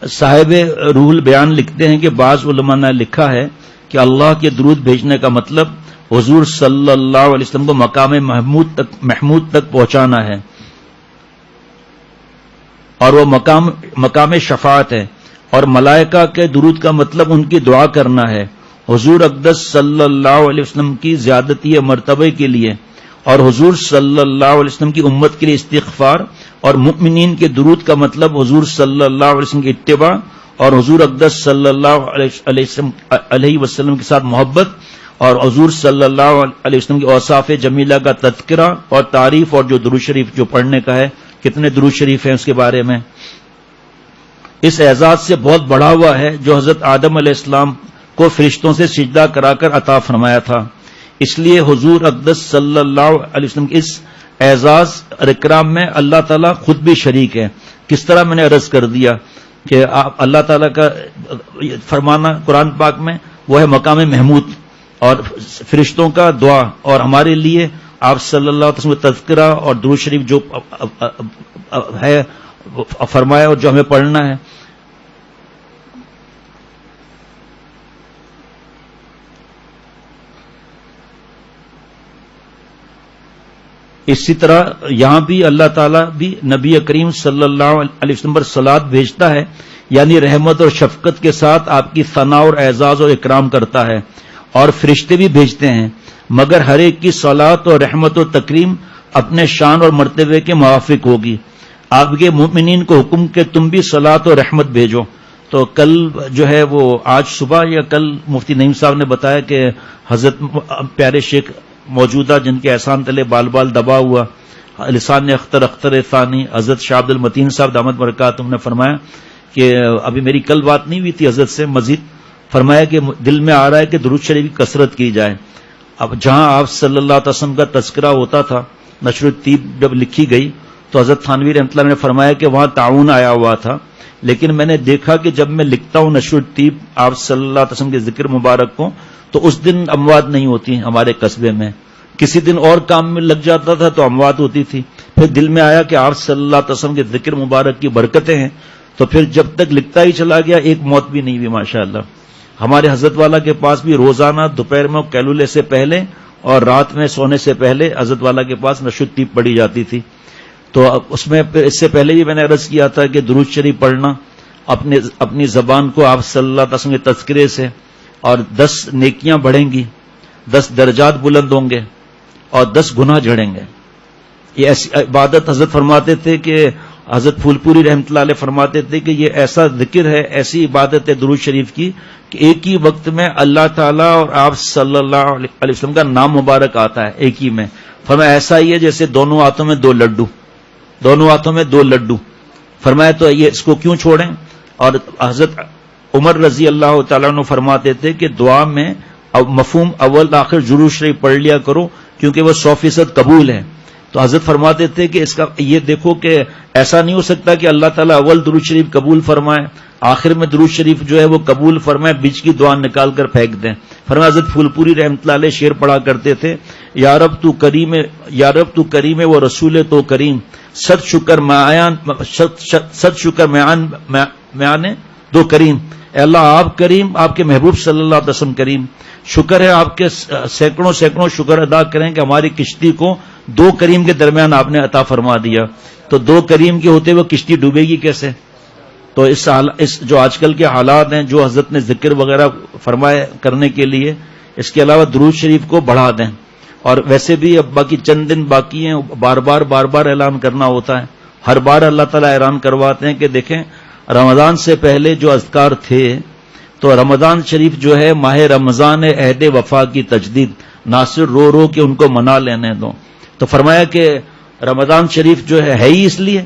صاحب روح البیان لکھتے ہیں کہ بعض علماء نے لکھا ہے کہ اللہ کے درود بھیجنے کا مطلب حضور صلی اللہ علیہ وسلم کو مقام محمود تک پہنچانا ہے، اور وہ مقام شفاعت ہے. اور ملائکہ کے درود کا مطلب ان کی دعا کرنا ہے حضور اقدس صلی اللہ علیہ وسلم کی زیادتی مرتبے کے لیے، اور حضور صلی اللہ علیہ وسلم کی امت کے لیے استغفار. اور مؤمنین کے درود کا مطلب حضور صلی اللہ علیہ وسلم کی اتباع اور حضور اقدس صلی اللہ علیہ وسلم کے ساتھ محبت، اور حضور صلی اللہ علیہ وسلم کی اوصاف جمیلہ کا تذکرہ اور تعریف. اور جو درود شریف جو پڑھنے کا ہے، کتنے درود شریف ہیں اس کے بارے میں. اس اعزاز سے بہت بڑا ہوا ہے جو حضرت آدم علیہ السلام کو فرشتوں سے سجدہ کرا کر عطا فرمایا تھا. اس لیے حضور اقدس صلی اللہ علیہ وسلم کی اس اعزاز اور اکرام میں اللہ تعالیٰ خود بھی شریک ہے. کس طرح میں نے عرض کر دیا کہ اللہ تعالیٰ کا فرمانا قرآن پاک میں وہ ہے مقام محمود، اور فرشتوں کا دعا، اور ہمارے لیے آپ صلی اللہ علیہ وسلم تذکرہ اور درود شریف جو ہے فرمایا اور جو ہمیں پڑھنا ہے. اسی طرح یہاں بھی اللہ تعالیٰ بھی نبی کریم صلی اللہ علیہ وسلم پر صلوات بھیجتا ہے، یعنی رحمت اور شفقت کے ساتھ آپ کی ثنا اور اعزاز اور اکرام کرتا ہے. اور فرشتے بھی بھیجتے ہیں، مگر ہر ایک کی صلوات اور رحمت و تکریم اپنے شان اور مرتبے کے موافق ہوگی. آپ کے مومنین کو حکم کہ تم بھی صلوات اور رحمت بھیجو. تو کل جو ہے وہ آج صبح یا کل مفتی نعیم صاحب نے بتایا کہ حضرت پیارے شیخ موجودہ جن کے احسان تلے بال بال دبا ہوا لسان اختر ثانی حضرت شاہ عبد المتین صاحب دامت برکاتہم نے فرمایا کہ ابھی میری کل بات نہیں ہوئی تھی حضرت سے، مزید فرمایا کہ دل میں آ رہا ہے کہ درود شریف کی کثرت کی جائے. اب جہاں آپ صلی اللہ علیہ وسلم کا تذکرہ ہوتا تھا، نشر الطیب جب لکھی گئی تو حضرت تھانوی رحمۃ اللہ نے فرمایا کہ وہاں تعاون آیا ہوا تھا، لیکن میں نے دیکھا کہ جب میں لکھتا ہوں نشر الطیب آپ صلی اللہ علیہ وسلم کے ذکر مبارک کو، تو اس دن اموات نہیں ہوتی ہمارے قصبے میں، کسی دن اور کام میں لگ جاتا تھا تو اموات ہوتی تھی. پھر دل میں آیا کہ آپ صلی اللہ علیہ وسلم کے ذکر مبارک کی برکتیں ہیں، تو پھر جب تک لکھتا ہی چلا گیا ایک موت بھی نہیں ہوئی ماشاءاللہ. ہمارے حضرت والا کے پاس بھی روزانہ دوپہر میں قیلولے سے پہلے اور رات میں سونے سے پہلے حضرت والا کے پاس نشر الطیب پڑھی جاتی تھی. تو اس میں اس سے پہلے بھی میں نے عرض کیا تھا کہ درود شریف پڑھنا اپنی زبان کو آپ صلی اللہ علیہ وسلم کے تذکرے سے، اور 10 نیکیاں بڑھیں گی، 10 درجات بلند ہوں گے اور 10 گناہ جھڑیں گے. یہ ایسی عبادت حضرت فرماتے تھے کہ حضرت پھول پوری رحمۃ اللہ علیہ فرماتے تھے کہ یہ ایسا ذکر ہے، ایسی عبادت ہے درود شریف کی کہ ایک ہی وقت میں اللہ تعالیٰ اور آپ صلی اللہ علیہ وسلم کا نام مبارک آتا ہے ایک ہی میں. فرمایا ایسا ہی ہے جیسے دونوں ہاتھوں میں 2 لڈو، دونوں ہاتھوں میں 2 لڈو. فرمایا تو یہ اس کو کیوں چھوڑیں. اور حضرت عمر رضی اللہ تعالیٰ عنہ فرماتے تھے کہ دعا میں مفہوم اول آخر ضرور شریف پڑھ لیا کرو کیونکہ وہ 100% قبول ہے. تو حضرت فرماتے تھے کہ اس کا یہ دیکھو کہ ایسا نہیں ہو سکتا کہ اللہ تعالیٰ اول درود شریف قبول فرمائے، آخر میں درود شریف جو ہے وہ قبول فرمائے، بیچ کی دعا نکال کر پھینک دیں. فرمایا حضرت پھول پوری رحمۃ اللہ علیہ شعر پڑھا کرتے تھے، یا رب تو کریم ہے وہ رسول تو کریم، صد شکر میان دو کریم. اے اللہ آپ کریم، آپ کے محبوب صلی اللہ علیہ وسلم کریم، شکر ہے آپ کے سینکڑوں شکر ادا کریں کہ ہماری کشتی کو 2 کریم کے درمیان آپ نے عطا فرما دیا. تو 2 کریم کے ہوتے ہوئے کشتی ڈوبے گی کیسے. تو اس جو آج کل کے حالات ہیں جو حضرت نے ذکر وغیرہ فرمائے کرنے کے لیے، اس کے علاوہ درود شریف کو بڑھا دیں. اور ویسے بھی اب باقی چند دن باقی ہیں، بار بار اعلان کرنا ہوتا ہے. ہر بار اللہ تعالیٰ اعلان کرواتے ہیں کہ دیکھیں رمضان سے پہلے جو اذکار تھے، تو رمضان شریف جو ہے ماہ رمضان عہد وفا کی تجدید، ناصر رو کے ان کو منا لینے دو. تو فرمایا کہ رمضان شریف جو ہے ہی اس لیے،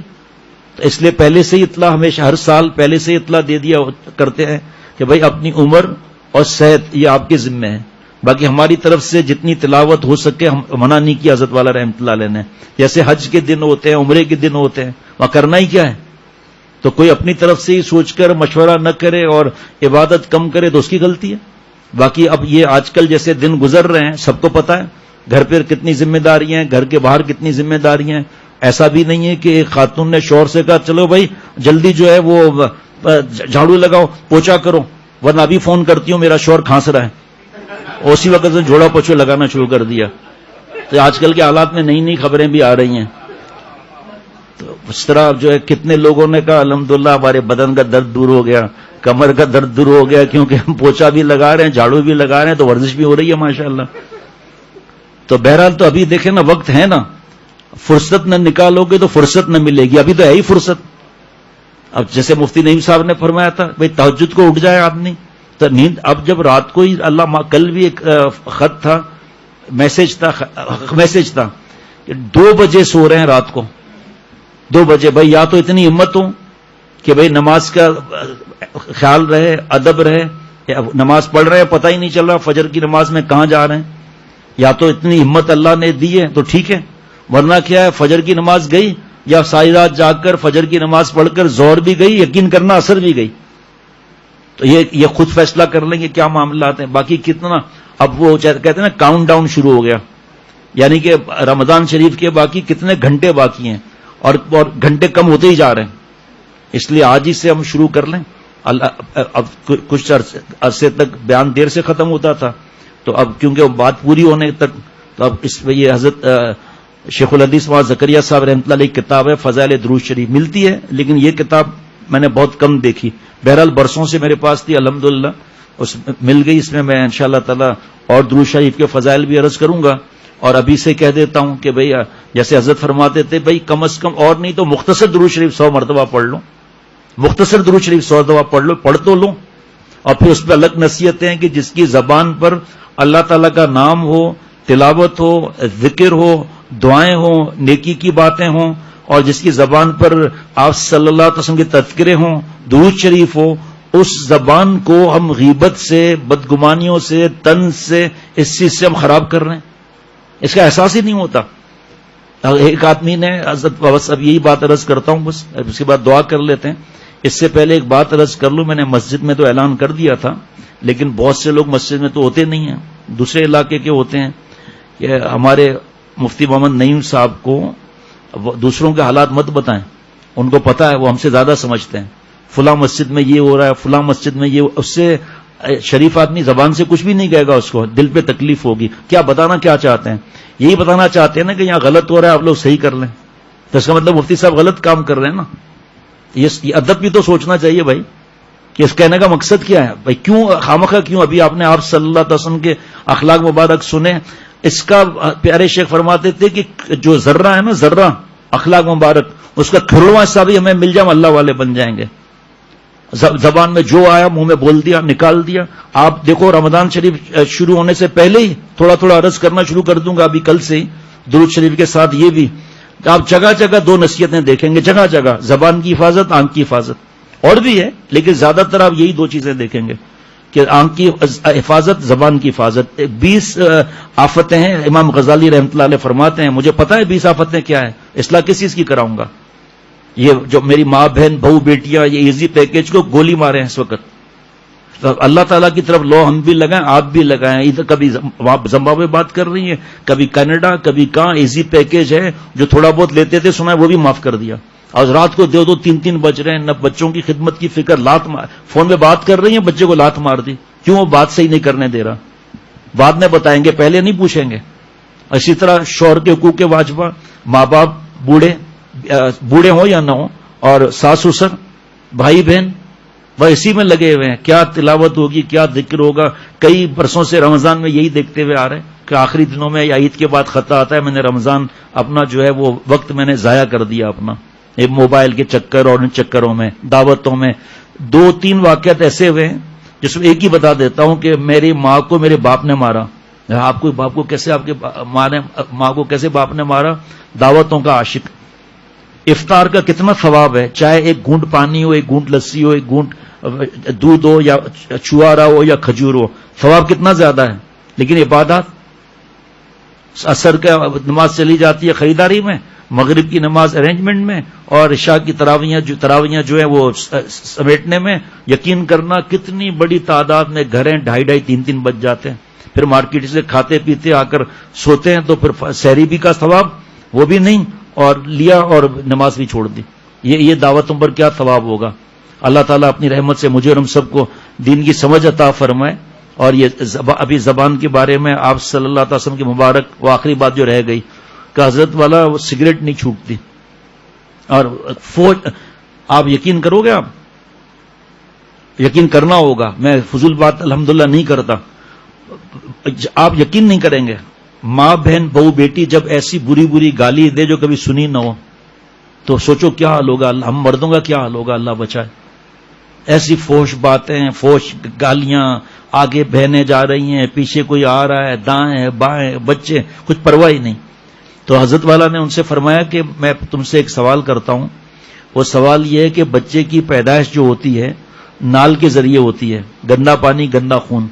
تو اس لیے پہلے سے ہی اطلاع، ہمیشہ ہر سال پہلے سے ہی اطلاع دے دیا کرتے ہیں کہ بھائی اپنی عمر اور صحت یہ آپ کے ذمہ ہے. باقی ہماری طرف سے جتنی تلاوت ہو سکے ہم منع نہیں کیا حضرت والا رحمۃ اللہ علیہ نے. جیسے حج کے دن ہوتے ہیں، عمرے کے دن ہوتے ہیں، وہاں کرنا ہی کیا ہے. تو کوئی اپنی طرف سے ہی سوچ کر مشورہ نہ کرے اور عبادت کم کرے تو اس کی غلطی ہے. باقی اب یہ آج کل جیسے دن گزر رہے ہیں سب کو پتا ہے، گھر پر کتنی ذمہ داریاں ہیں، گھر کے باہر کتنی ذمہ داریاں ہیں. ایسا بھی نہیں ہے کہ ایک خاتون نے شوہر سے کہا چلو بھائی جلدی جو ہے وہ جھاڑو لگاؤ، پوچھا کرو، ورنہ ابھی فون کرتی ہوں میرا شوہر کھانس رہا ہے. اسی وقت سے جھوڑا پوچھو لگانا شروع کر دیا. تو آج کل کے حالات میں نئی خبریں بھی آ رہی ہیں. تو اس طرح جو ہے کتنے لوگوں نے کہا الحمدللہ ہمارے بدن کا درد دور ہو گیا، کمر کا درد دور ہو گیا، کیونکہ ہم پوچھا بھی لگا رہے ہیں، جھاڑو بھی لگا رہے ہیں، تو ورزش بھی ہو رہی ہے ماشاءاللہ. تو بہرحال تو ابھی دیکھیں نا، وقت ہے نا، فرصت نہ نکالو گے تو فرصت نہ ملے گی. ابھی تو ہے ہی فرصت. اب جیسے مفتی نعیم صاحب نے فرمایا تھا بھائی تہجد کو اٹھ جائے آدمی تو نیند. اب جب رات کو ہی اللہ، کل بھی ایک خط تھا، میسج تھا کہ 2 بجے سو رہے ہیں رات کو، 2 بجے. بھائی یا تو اتنی ہمت ہو کہ بھائی نماز کا خیال رہے، ادب رہے، نماز پڑھ رہے ہیں پتہ ہی نہیں چل رہا فجر کی نماز میں کہاں جا رہے ہیں. یا تو اتنی ہمت اللہ نے دی ہے تو ٹھیک ہے، ورنہ کیا ہے فجر کی نماز گئی، یا ساری رات جاگ کر فجر کی نماز پڑھ کر ظہر بھی گئی، یقین کرنا عصر بھی گئی. تو یہ خود فیصلہ کر لیں گے کیا معاملات ہیں. باقی کتنا اب وہ کہتے ہیں نا کاؤنٹ ڈاؤن شروع ہو گیا، یعنی کہ رمضان شریف کے باقی کتنے گھنٹے باقی ہیں، اور گھنٹے کم ہوتے ہی جا رہے ہیں. اس لیے آج ہی سے ہم شروع کر لیں. اب کچھ عرصے تک بیان دیر سے ختم ہوتا تھا، تو اب کیونکہ بات پوری ہونے تک، تو اب اس میں یہ حضرت شیخ الحدیث مولانا زکریا صاحب رحمۃ اللہ علیہ کی کتاب ہے فضائل درود شریف، ملتی ہے لیکن یہ کتاب میں نے بہت کم دیکھی. بہرحال برسوں سے میرے پاس تھی، الحمدللہ اس مل گئی. اس میں میں انشاءاللہ تعالی اور درود شریف کے فضائل بھی عرض کروں گا. اور ابھی سے کہہ دیتا ہوں کہ بھئی جیسے حضرت فرماتے تھے بھئی کم از کم اور نہیں تو مختصر درود شریف 100 مرتبہ پڑھ لو، مختصر درود شریف 100 دفعہ پڑھ لو، پڑھ تو لو. اور پھر اس پہ الگ نصیحتیں ہیں کہ جس کی زبان پر اللہ تعالیٰ کا نام ہو، تلاوت ہو، ذکر ہو، دعائیں ہوں، نیکی کی باتیں ہوں، اور جس کی زبان پر آپ صلی اللہ علیہ وسلم کے تذکرے ہوں، درود شریف ہو، اس زبان کو ہم غیبت سے، بدگمانیوں سے، طنز سے، اس چیز سے ہم خراب کر رہے ہیں، اس کا احساس ہی نہیں ہوتا. ایک آدمی نے حضرت، بس اب یہی بات عرض کرتا ہوں، بس اس کے بعد دعا کر لیتے ہیں. اس سے پہلے ایک بات عرض کر لوں، میں نے مسجد میں تو اعلان کر دیا تھا، لیکن بہت سے لوگ مسجد میں تو ہوتے نہیں ہیں، دوسرے علاقے کے ہوتے ہیں. کہ ہمارے مفتی محمد نعیم صاحب کو دوسروں کے حالات مت بتائیں، ان کو پتا ہے، وہ ہم سے زیادہ سمجھتے ہیں. فلاں مسجد میں یہ ہو رہا ہے، فلاں مسجد میں یہ، اس سے شریف آدمی زبان سے کچھ بھی نہیں کہے گا، اس کو دل پہ تکلیف ہوگی. کیا بتانا کیا چاہتے ہیں؟ یہی بتانا چاہتے ہیں نا کہ یہاں غلط ہو رہا ہے، آپ لوگ صحیح کر لیں. تو اس کا مطلب مفتی صاحب غلط کام کر رہے ہیں نا. یہ ادب بھی تو سوچنا چاہیے بھائی، کہ اس کہنے کا مقصد کیا ہے بھائی. کیوں خامخواہ کیوں؟ ابھی آپ نے آپ صلی اللہ علیہ وسلم کے اخلاق مبارک سنے. اس کا پیارے شیخ فرماتے تھے کہ جو ذرہ ہے نا، ذرہ اخلاق مبارک، اس کا کھرواں حصہ بھی ہمیں مل جائے، اللہ والے بن جائیں گے. زبان میں جو آیا منہ میں بول دیا، نکال دیا. آپ دیکھو رمضان شریف شروع ہونے سے پہلے ہی تھوڑا تھوڑا عرض کرنا شروع کر دوں گا ابھی کل سے ہی، درود شریف کے ساتھ یہ بھی. آپ جگہ جگہ دو نصیحتیں دیکھیں گے، جگہ جگہ زبان کی حفاظت، آنکھ کی حفاظت، اور بھی ہے لیکن زیادہ تر آپ یہی دو چیزیں دیکھیں گے کہ آنکھ کی حفاظت، زبان کی حفاظت. 20 آفتیں ہیں، امام غزالی رحمۃ اللہ علیہ فرماتے ہیں، مجھے پتا ہے 20 آفتیں کیا ہیں، اصلاح کس چیز کی کراؤں گا. یہ جو میری ماں بہن بہو بیٹیاں یہ ایزی پیکیج کو گولی مارے ہیں اس وقت. تو اللہ تعالیٰ کی طرف لو ہم بھی لگائیں، آپ بھی لگائیں. ادھر کبھی زمبابوے بات کر رہی ہیں، کبھی کینیڈا، کبھی کہاں. ایزی پیکیج ہے، جو تھوڑا بہت لیتے تھے سنا وہ بھی معاف کر دیا. اور رات کو 2-2 3-3 بج رہے ہیں، نہ بچوں کی خدمت کی فکر. لات فون میں بات کر رہی ہیں، بچے کو لات مار دی. کیوں؟ وہ بات صحیح نہیں کرنے دے رہا. بعد میں بتائیں گے، پہلے نہیں پوچھیں گے. اسی طرح شوہر کے حقوق کے واجبہ، ماں باپ بوڑھے ہوں یا نہ ہوں، اور ساس سسر، بھائی بہن، وہ اسی میں لگے ہوئے ہیں. کیا تلاوت ہوگی، کیا ذکر ہوگا. کئی برسوں سے رمضان میں یہی دیکھتے ہوئے آ رہے ہیں کہ آخری دنوں میں یا عید کے بعد خطہ آتا ہے، میں نے رمضان اپنا جو ہے وہ وقت میں نے ضائع کر دیا اپنا، یہ موبائل کے چکر اور ان چکروں میں، دعوتوں میں. 2-3 واقعات ایسے ہوئے ہیں جس میں ایک ہی بتا دیتا ہوں کہ میری ماں کو میرے باپ نے مارا. آپ کو باپ کو کیسے، آپ کے ماں کو کیسے باپ نے مارا؟ دعوتوں کا عاشق. افطار کا کتنا ثواب ہے، چاہے ایک گھونٹ پانی ہو، ایک گھونٹ لسی ہو، ایک گھونٹ دودھ ہو، یا چوارا ہو یا کھجور ہو، ثواب کتنا زیادہ ہے. لیکن عبادات، عصر کا نماز چلی جاتی ہے خریداری میں، مغرب کی نماز ارینجمنٹ میں، اور عشاء کی تراویاں جو ہیں وہ سمیٹنے میں. یقین کرنا کتنی بڑی تعداد میں گھریں 2:30 3 بج جاتے ہیں. پھر مارکیٹ سے کھاتے پیتے آ کر سوتے ہیں، تو پھر سحری بھی کا ثواب وہ بھی نہیں، اور لیا اور نماز بھی چھوڑ دی. یہ دعوتوں پر کیا ثواب ہوگا. اللہ تعالیٰ اپنی رحمت سے مجھے اور ہم سب کو دین کی سمجھ عطا فرمائے. اور یہ ابھی زبان کے بارے میں آپ صلی اللہ علیہ وسلم کی مبارک وہ آخری بات جو رہ گئی کہ حضرت والا وہ سگریٹ نہیں چھوٹتی. اور فوج، آپ یقین کرو گے، آپ یقین کرنا ہوگا، میں فضول بات الحمدللہ نہیں کرتا. آپ یقین نہیں کریں گے، ماں بہن بہو بیٹی جب ایسی بری بری گالی دے جو کبھی سنی نہ ہو، تو سوچو کیا حال ہوگا. ہم مردوں کا کیا حال ہوگا، اللہ بچائے. ایسی فوش باتیں، فوش گالیاں، آگے بہنیں جا رہی ہیں، پیچھے کوئی آ رہا ہے، دائیں بائیں، بچے، کچھ پرواہ ہی نہیں. تو حضرت والا نے ان سے فرمایا کہ میں تم سے ایک سوال کرتا ہوں. وہ سوال یہ ہے کہ بچے کی پیدائش جو ہوتی ہے نال کے ذریعے ہوتی ہے، گندا پانی گندا خون.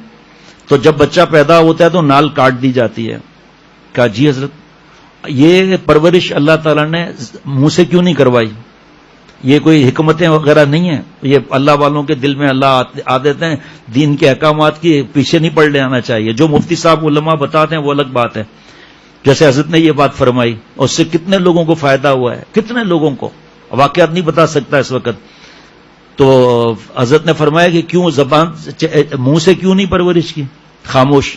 تو جب بچہ پیدا ہوتا ہے تو نال کاٹ دی جاتی ہے. کہا جی حضرت، یہ پرورش اللہ تعالیٰ نے منہ سے کیوں نہیں کروائی؟ یہ کوئی حکمتیں وغیرہ نہیں ہیں، یہ اللہ والوں کے دل میں اللہ آ دیتے ہیں. دین کے احکامات کی پیچھے نہیں پڑ لینا چاہیے. جو مفتی صاحب علماء بتاتے ہیں وہ الگ بات ہے. جیسے حضرت نے یہ بات فرمائی، اس سے کتنے لوگوں کو فائدہ ہوا ہے، کتنے لوگوں کو. واقعات نہیں بتا سکتا اس وقت. تو حضرت نے فرمایا کہ کیوں زبان منہ سے کیوں نہیں پرورش کی، خاموش.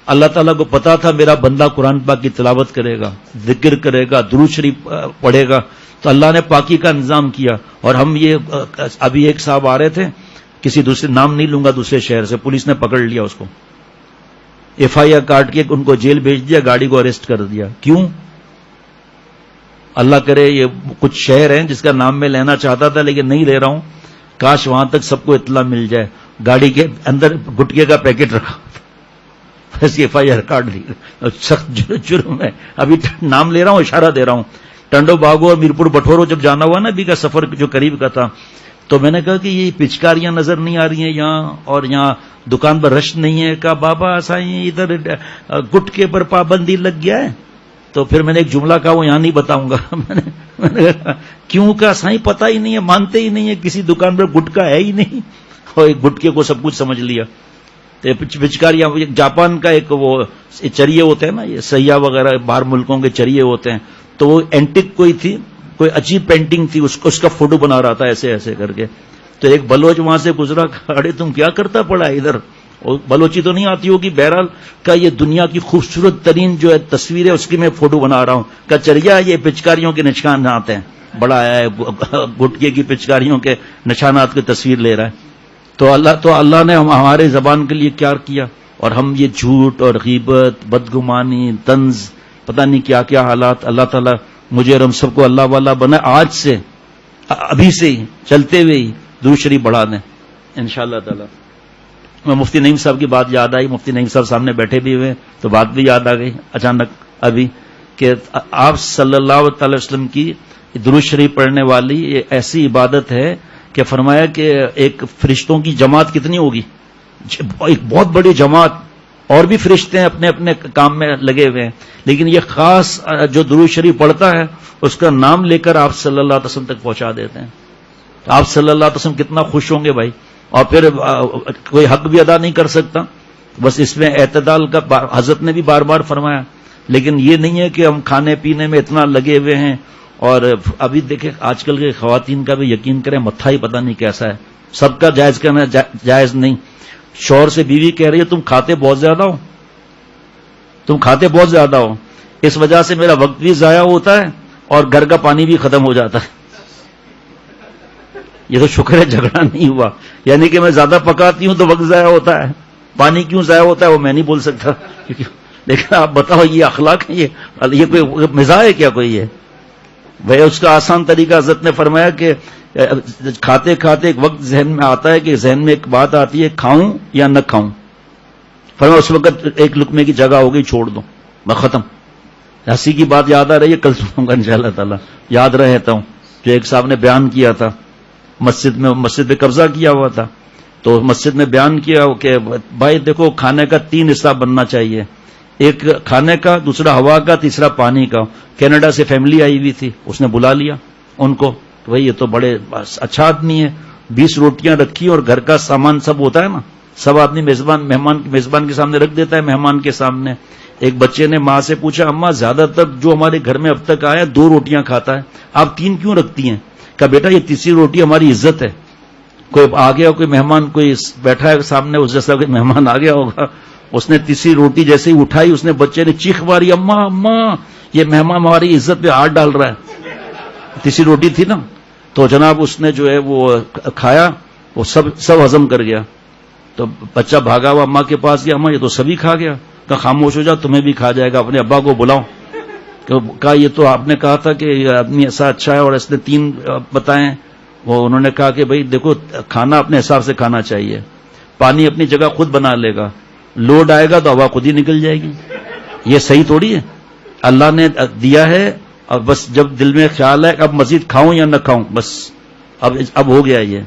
اللہ تعالیٰ کو پتا تھا میرا بندہ قرآن پاک کی تلاوت کرے گا، ذکر کرے گا، درود شریف پڑھے گا، تو اللہ نے پاکی کا انتظام کیا. اور ہم یہ ابھی ایک صاحب آ رہے تھے، کسی دوسرے نام نہیں لوں گا، دوسرے شہر سے، پولیس نے پکڑ لیا اس کو، FIR کاٹ کے ان کو جیل بھیج دیا، گاڑی کو اریسٹ کر دیا. کیوں؟ اللہ کرے یہ کچھ شہر ہیں جس کا نام میں لینا چاہتا تھا لیکن نہیں لے رہا ہوں، کاش وہاں تک سب کو اطلاع مل جائے. گاڑی کے اندر گٹکے کا پیکٹ رکھا، اس کی FIR کاٹ دی. سخت جرم ہے. ابھی نام لے رہا ہوں، اشارہ دے رہا ہوں ٹنڈو باغو اور میرپور بٹھورو جب جانا ہوا نا ابھی کا سفر جو قریب کا تھا، تو میں نے کہا کہ یہ پچکاریاں نظر نہیں آ رہی ہیں یہاں، اور یہاں دکان پر رش نہیں ہے. کہا بابا سائیں ادھر گٹکے پر پابندی لگ گیا ہے. تو پھر میں نے ایک جملہ کہا وہ یہاں نہیں بتاؤں گا. میں نے کہا کیوں؟ کہا سائیں پتہ ہی نہیں ہے، مانتے ہی نہیں ہے، کسی دکان پر گٹکا ہے ہی نہیں، اور ایک گٹکے کو سب کچھ سمجھ لیا. پچکاریاں، جاپان کا ایک وہ چریے ہوتے ہیں نا، یہ سیاح وغیرہ باہر ملکوں کے چریے ہوتے ہیں، تو وہ اینٹک کوئی تھی، کوئی عجیب پینٹنگ تھی، اس کا فوٹو بنا رہا تھا ایسے ایسے کر کے. تو ایک بلوچ وہاں سے گزرا، ارے تم کیا کرتا پڑا ہے ادھر؟ بلوچی تو نہیں آتی ہوگی، بہرحال کا یہ دنیا کی خوبصورت ترین جو ہے تصویر ہے اس کی میں فوٹو بنا رہا ہوں. کا چریا یہ پچکاریوں کے نشانات ہیں، بڑا ہے گٹکے کی پچکاریوں کے نشانات کی تصویر لے رہا ہے. تو اللہ نے ہمارے زبان کے لیے کیا کیا، اور ہم یہ جھوٹ اور غیبت، بدگمانی، طنز، پتہ نہیں کیا کیا حالات. اللہ تعالیٰ مجھے اور ہم سب کو اللہ والا بنا، آج سے ابھی سے ہی چلتے ہوئے ہی درود شریف بڑھا دیں انشاءاللہ تعالیٰ. میں مفتی نعیم صاحب کی بات یاد آئی، مفتی نعیم صاحب سامنے بیٹھے بھی ہوئے تو بات بھی یاد آ گئی اچانک ابھی، کہ آپ صلی اللہ تعالی وسلم کی درود شریف پڑھنے والی یہ ایسی عبادت ہے کہ فرمایا کہ ایک فرشتوں کی جماعت کتنی ہوگی، ایک بہت بڑی جماعت، اور بھی فرشتے ہیں اپنے اپنے کام میں لگے ہوئے ہیں، لیکن یہ خاص جو درود شریف پڑھتا ہے اس کا نام لے کر آپ صلی اللہ علیہ وسلم تک پہنچا دیتے ہیں. آپ صلی اللہ علیہ وسلم کتنا خوش ہوں گے بھائی. اور پھر کوئی حق بھی ادا نہیں کر سکتا، بس اس میں اعتدال کا حضرت نے بھی بار بار فرمایا. لیکن یہ نہیں ہے کہ ہم کھانے پینے میں اتنا لگے ہوئے ہیں. اور ابھی دیکھیں آج کل کے خواتین کا بھی یقین کریں، متھا ہی پتہ نہیں کیسا ہے، سب کا جائز کرنا جائز نہیں. شوہر سے بیوی کہہ رہی ہے تم کھاتے بہت زیادہ ہو، تم کھاتے بہت زیادہ ہو، اس وجہ سے میرا وقت بھی ضائع ہوتا ہے اور گھر کا پانی بھی ختم ہو جاتا ہے. یہ تو شکر ہے جھگڑا نہیں ہوا، یعنی کہ میں زیادہ پکاتی ہوں تو وقت ضائع ہوتا ہے، پانی کیوں ضائع ہوتا ہے وہ میں نہیں بول سکتا. لیکن آپ بتاؤ یہ اخلاق ہے، یہ کوئی مزاح ہے کیا کوئی؟ ہے بھائی اس کا آسان طریقہ حضرت نے فرمایا کہ کھاتے کھاتے ایک وقت ذہن میں آتا ہے کہ ذہن میں ایک بات آتی ہے کھاؤں یا نہ کھاؤں، فرمایا اس وقت ایک لقمے کی جگہ ہو گئی چھوڑ دو، میں ختم. ہنسی کی بات یاد آ رہی ہے، کل سنوں گا انشاءاللہ تعالی، یاد رہتا ہوں. جو ایک صاحب نے بیان کیا تھا، مسجد پہ قبضہ کیا ہوا تھا، تو مسجد میں بیان کیا کہ بھائی دیکھو کھانے کا 3 حصہ بننا چاہیے، ایک کھانے کا، دوسرا ہوا کا، تیسرا پانی کا. کینیڈا سے فیملی آئی ہوئی تھی، اس نے بلا لیا ان کو، بھائی یہ تو بڑے اچھا آدمی ہے، 20 روٹیاں رکھی اور گھر کا سامان سب ہوتا ہے نا، سب آدمی میزبان کے سامنے رکھ دیتا ہے، مہمان کے سامنے. ایک بچے نے ماں سے پوچھا اماں زیادہ تر جو ہمارے گھر میں اب تک آیا 2 روٹیاں کھاتا ہے، آپ 3 کیوں رکھتی ہیں؟ کہا بیٹا یہ تیسری روٹی ہماری عزت ہے، کوئی آ گیا، کوئی مہمان کوئی بیٹھا ہے سامنے، اس جیسا کوئی مہمان آ گیا ہوگا، اس نے تیسری روٹی جیسے ہی اٹھائی، اس نے بچے نے چیخ ماری اماں اماں یہ مہمان ہماری عزت پہ ہاتھ ڈال رہا ہے. تیسری روٹی تھی نا، تو جناب اس نے جو ہے وہ کھایا، وہ سب ہضم کر گیا. تو بچہ بھاگا ہوا اماں کے پاس گیا، اماں یہ تو سبھی کھا گیا. کہا خاموش ہو جا، تمہیں بھی کھا جائے گا، اپنے ابا کو بلاؤ. کہا یہ تو آپ نے کہا تھا کہ یہ آدمی ایسا اچھا ہے اور اس نے 3 بتائیں. وہ انہوں نے کہا کہ بھائی دیکھو کھانا اپنے حساب سے کھانا چاہیے، پانی اپنی جگہ خود بنا لے گا، لوڈ آئے گا تو ہوا خود ہی نکل جائے گی. یہ صحیح تھوڑی ہے، اللہ نے دیا ہے، اور بس جب دل میں خیال ہے کہ اب مزید کھاؤں یا نہ کھاؤں، بس اب ہو گیا یہ.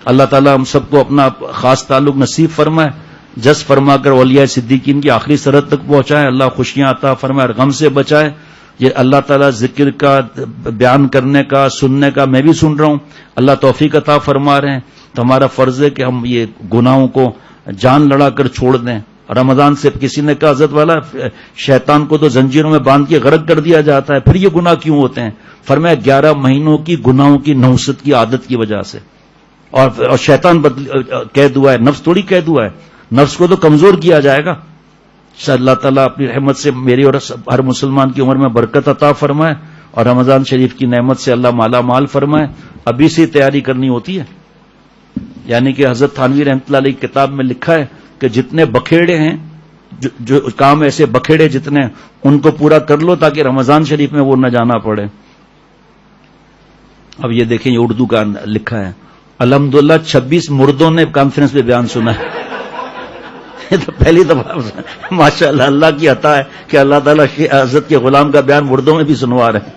اللہ تعالیٰ ہم سب کو اپنا خاص تعلق نصیب فرمائے، جس فرما کر اولیاء صدیقین کی آخری سرحد تک پہنچائے. اللہ خوشیاں عطا فرمائے اور غم سے بچائے. یہ اللہ تعالیٰ ذکر کا، بیان کرنے کا، سننے کا میں بھی سن رہا ہوں، اللہ توفیق عطا فرما رہے ہیں. تو ہمارا فرض ہے کہ ہم یہ گناہوں کو جان لڑا کر چھوڑ دیں. رمضان سے کسی نے کہا حضرت والا شیطان کو تو زنجیروں میں باندھ کے غرق کر دیا جاتا ہے، پھر یہ گناہ کیوں ہوتے ہیں؟ فرمایا 11 مہینوں کی گناہوں کی نحوست کی عادت کی وجہ سے. اور شیطان قید ہوا ہے، نفس تھوڑی قید ہوا ہے، نفس کو تو کمزور کیا جائے گا. اللہ تعالیٰ اپنی رحمت سے میری اور ہر مسلمان کی عمر میں برکت عطا فرمائے اور رمضان شریف کی نعمت سے اللہ مالا مال فرمائے. ابھی سے تیاری کرنی ہوتی ہے، یعنی کہ حضرت تھانوی رحمۃ اللہ علیہ کی کتاب میں لکھا ہے کہ جتنے بکھیڑے ہیں، جو کام ایسے بکھیڑے جتنے، ان کو پورا کر لو تاکہ رمضان شریف میں وہ نہ جانا پڑے. اب یہ دیکھیں یہ اردو کا لکھا ہے. الحمدللہ 26 مردوں نے کانفرنس میں بیان سنا ہے. تو پہلی دفعہ ماشاء اللہ، اللہ کی عطا ہے کہ اللہ تعالیٰ حضرت کے غلام کا بیان مردوں میں بھی سنوا رہے ہیں.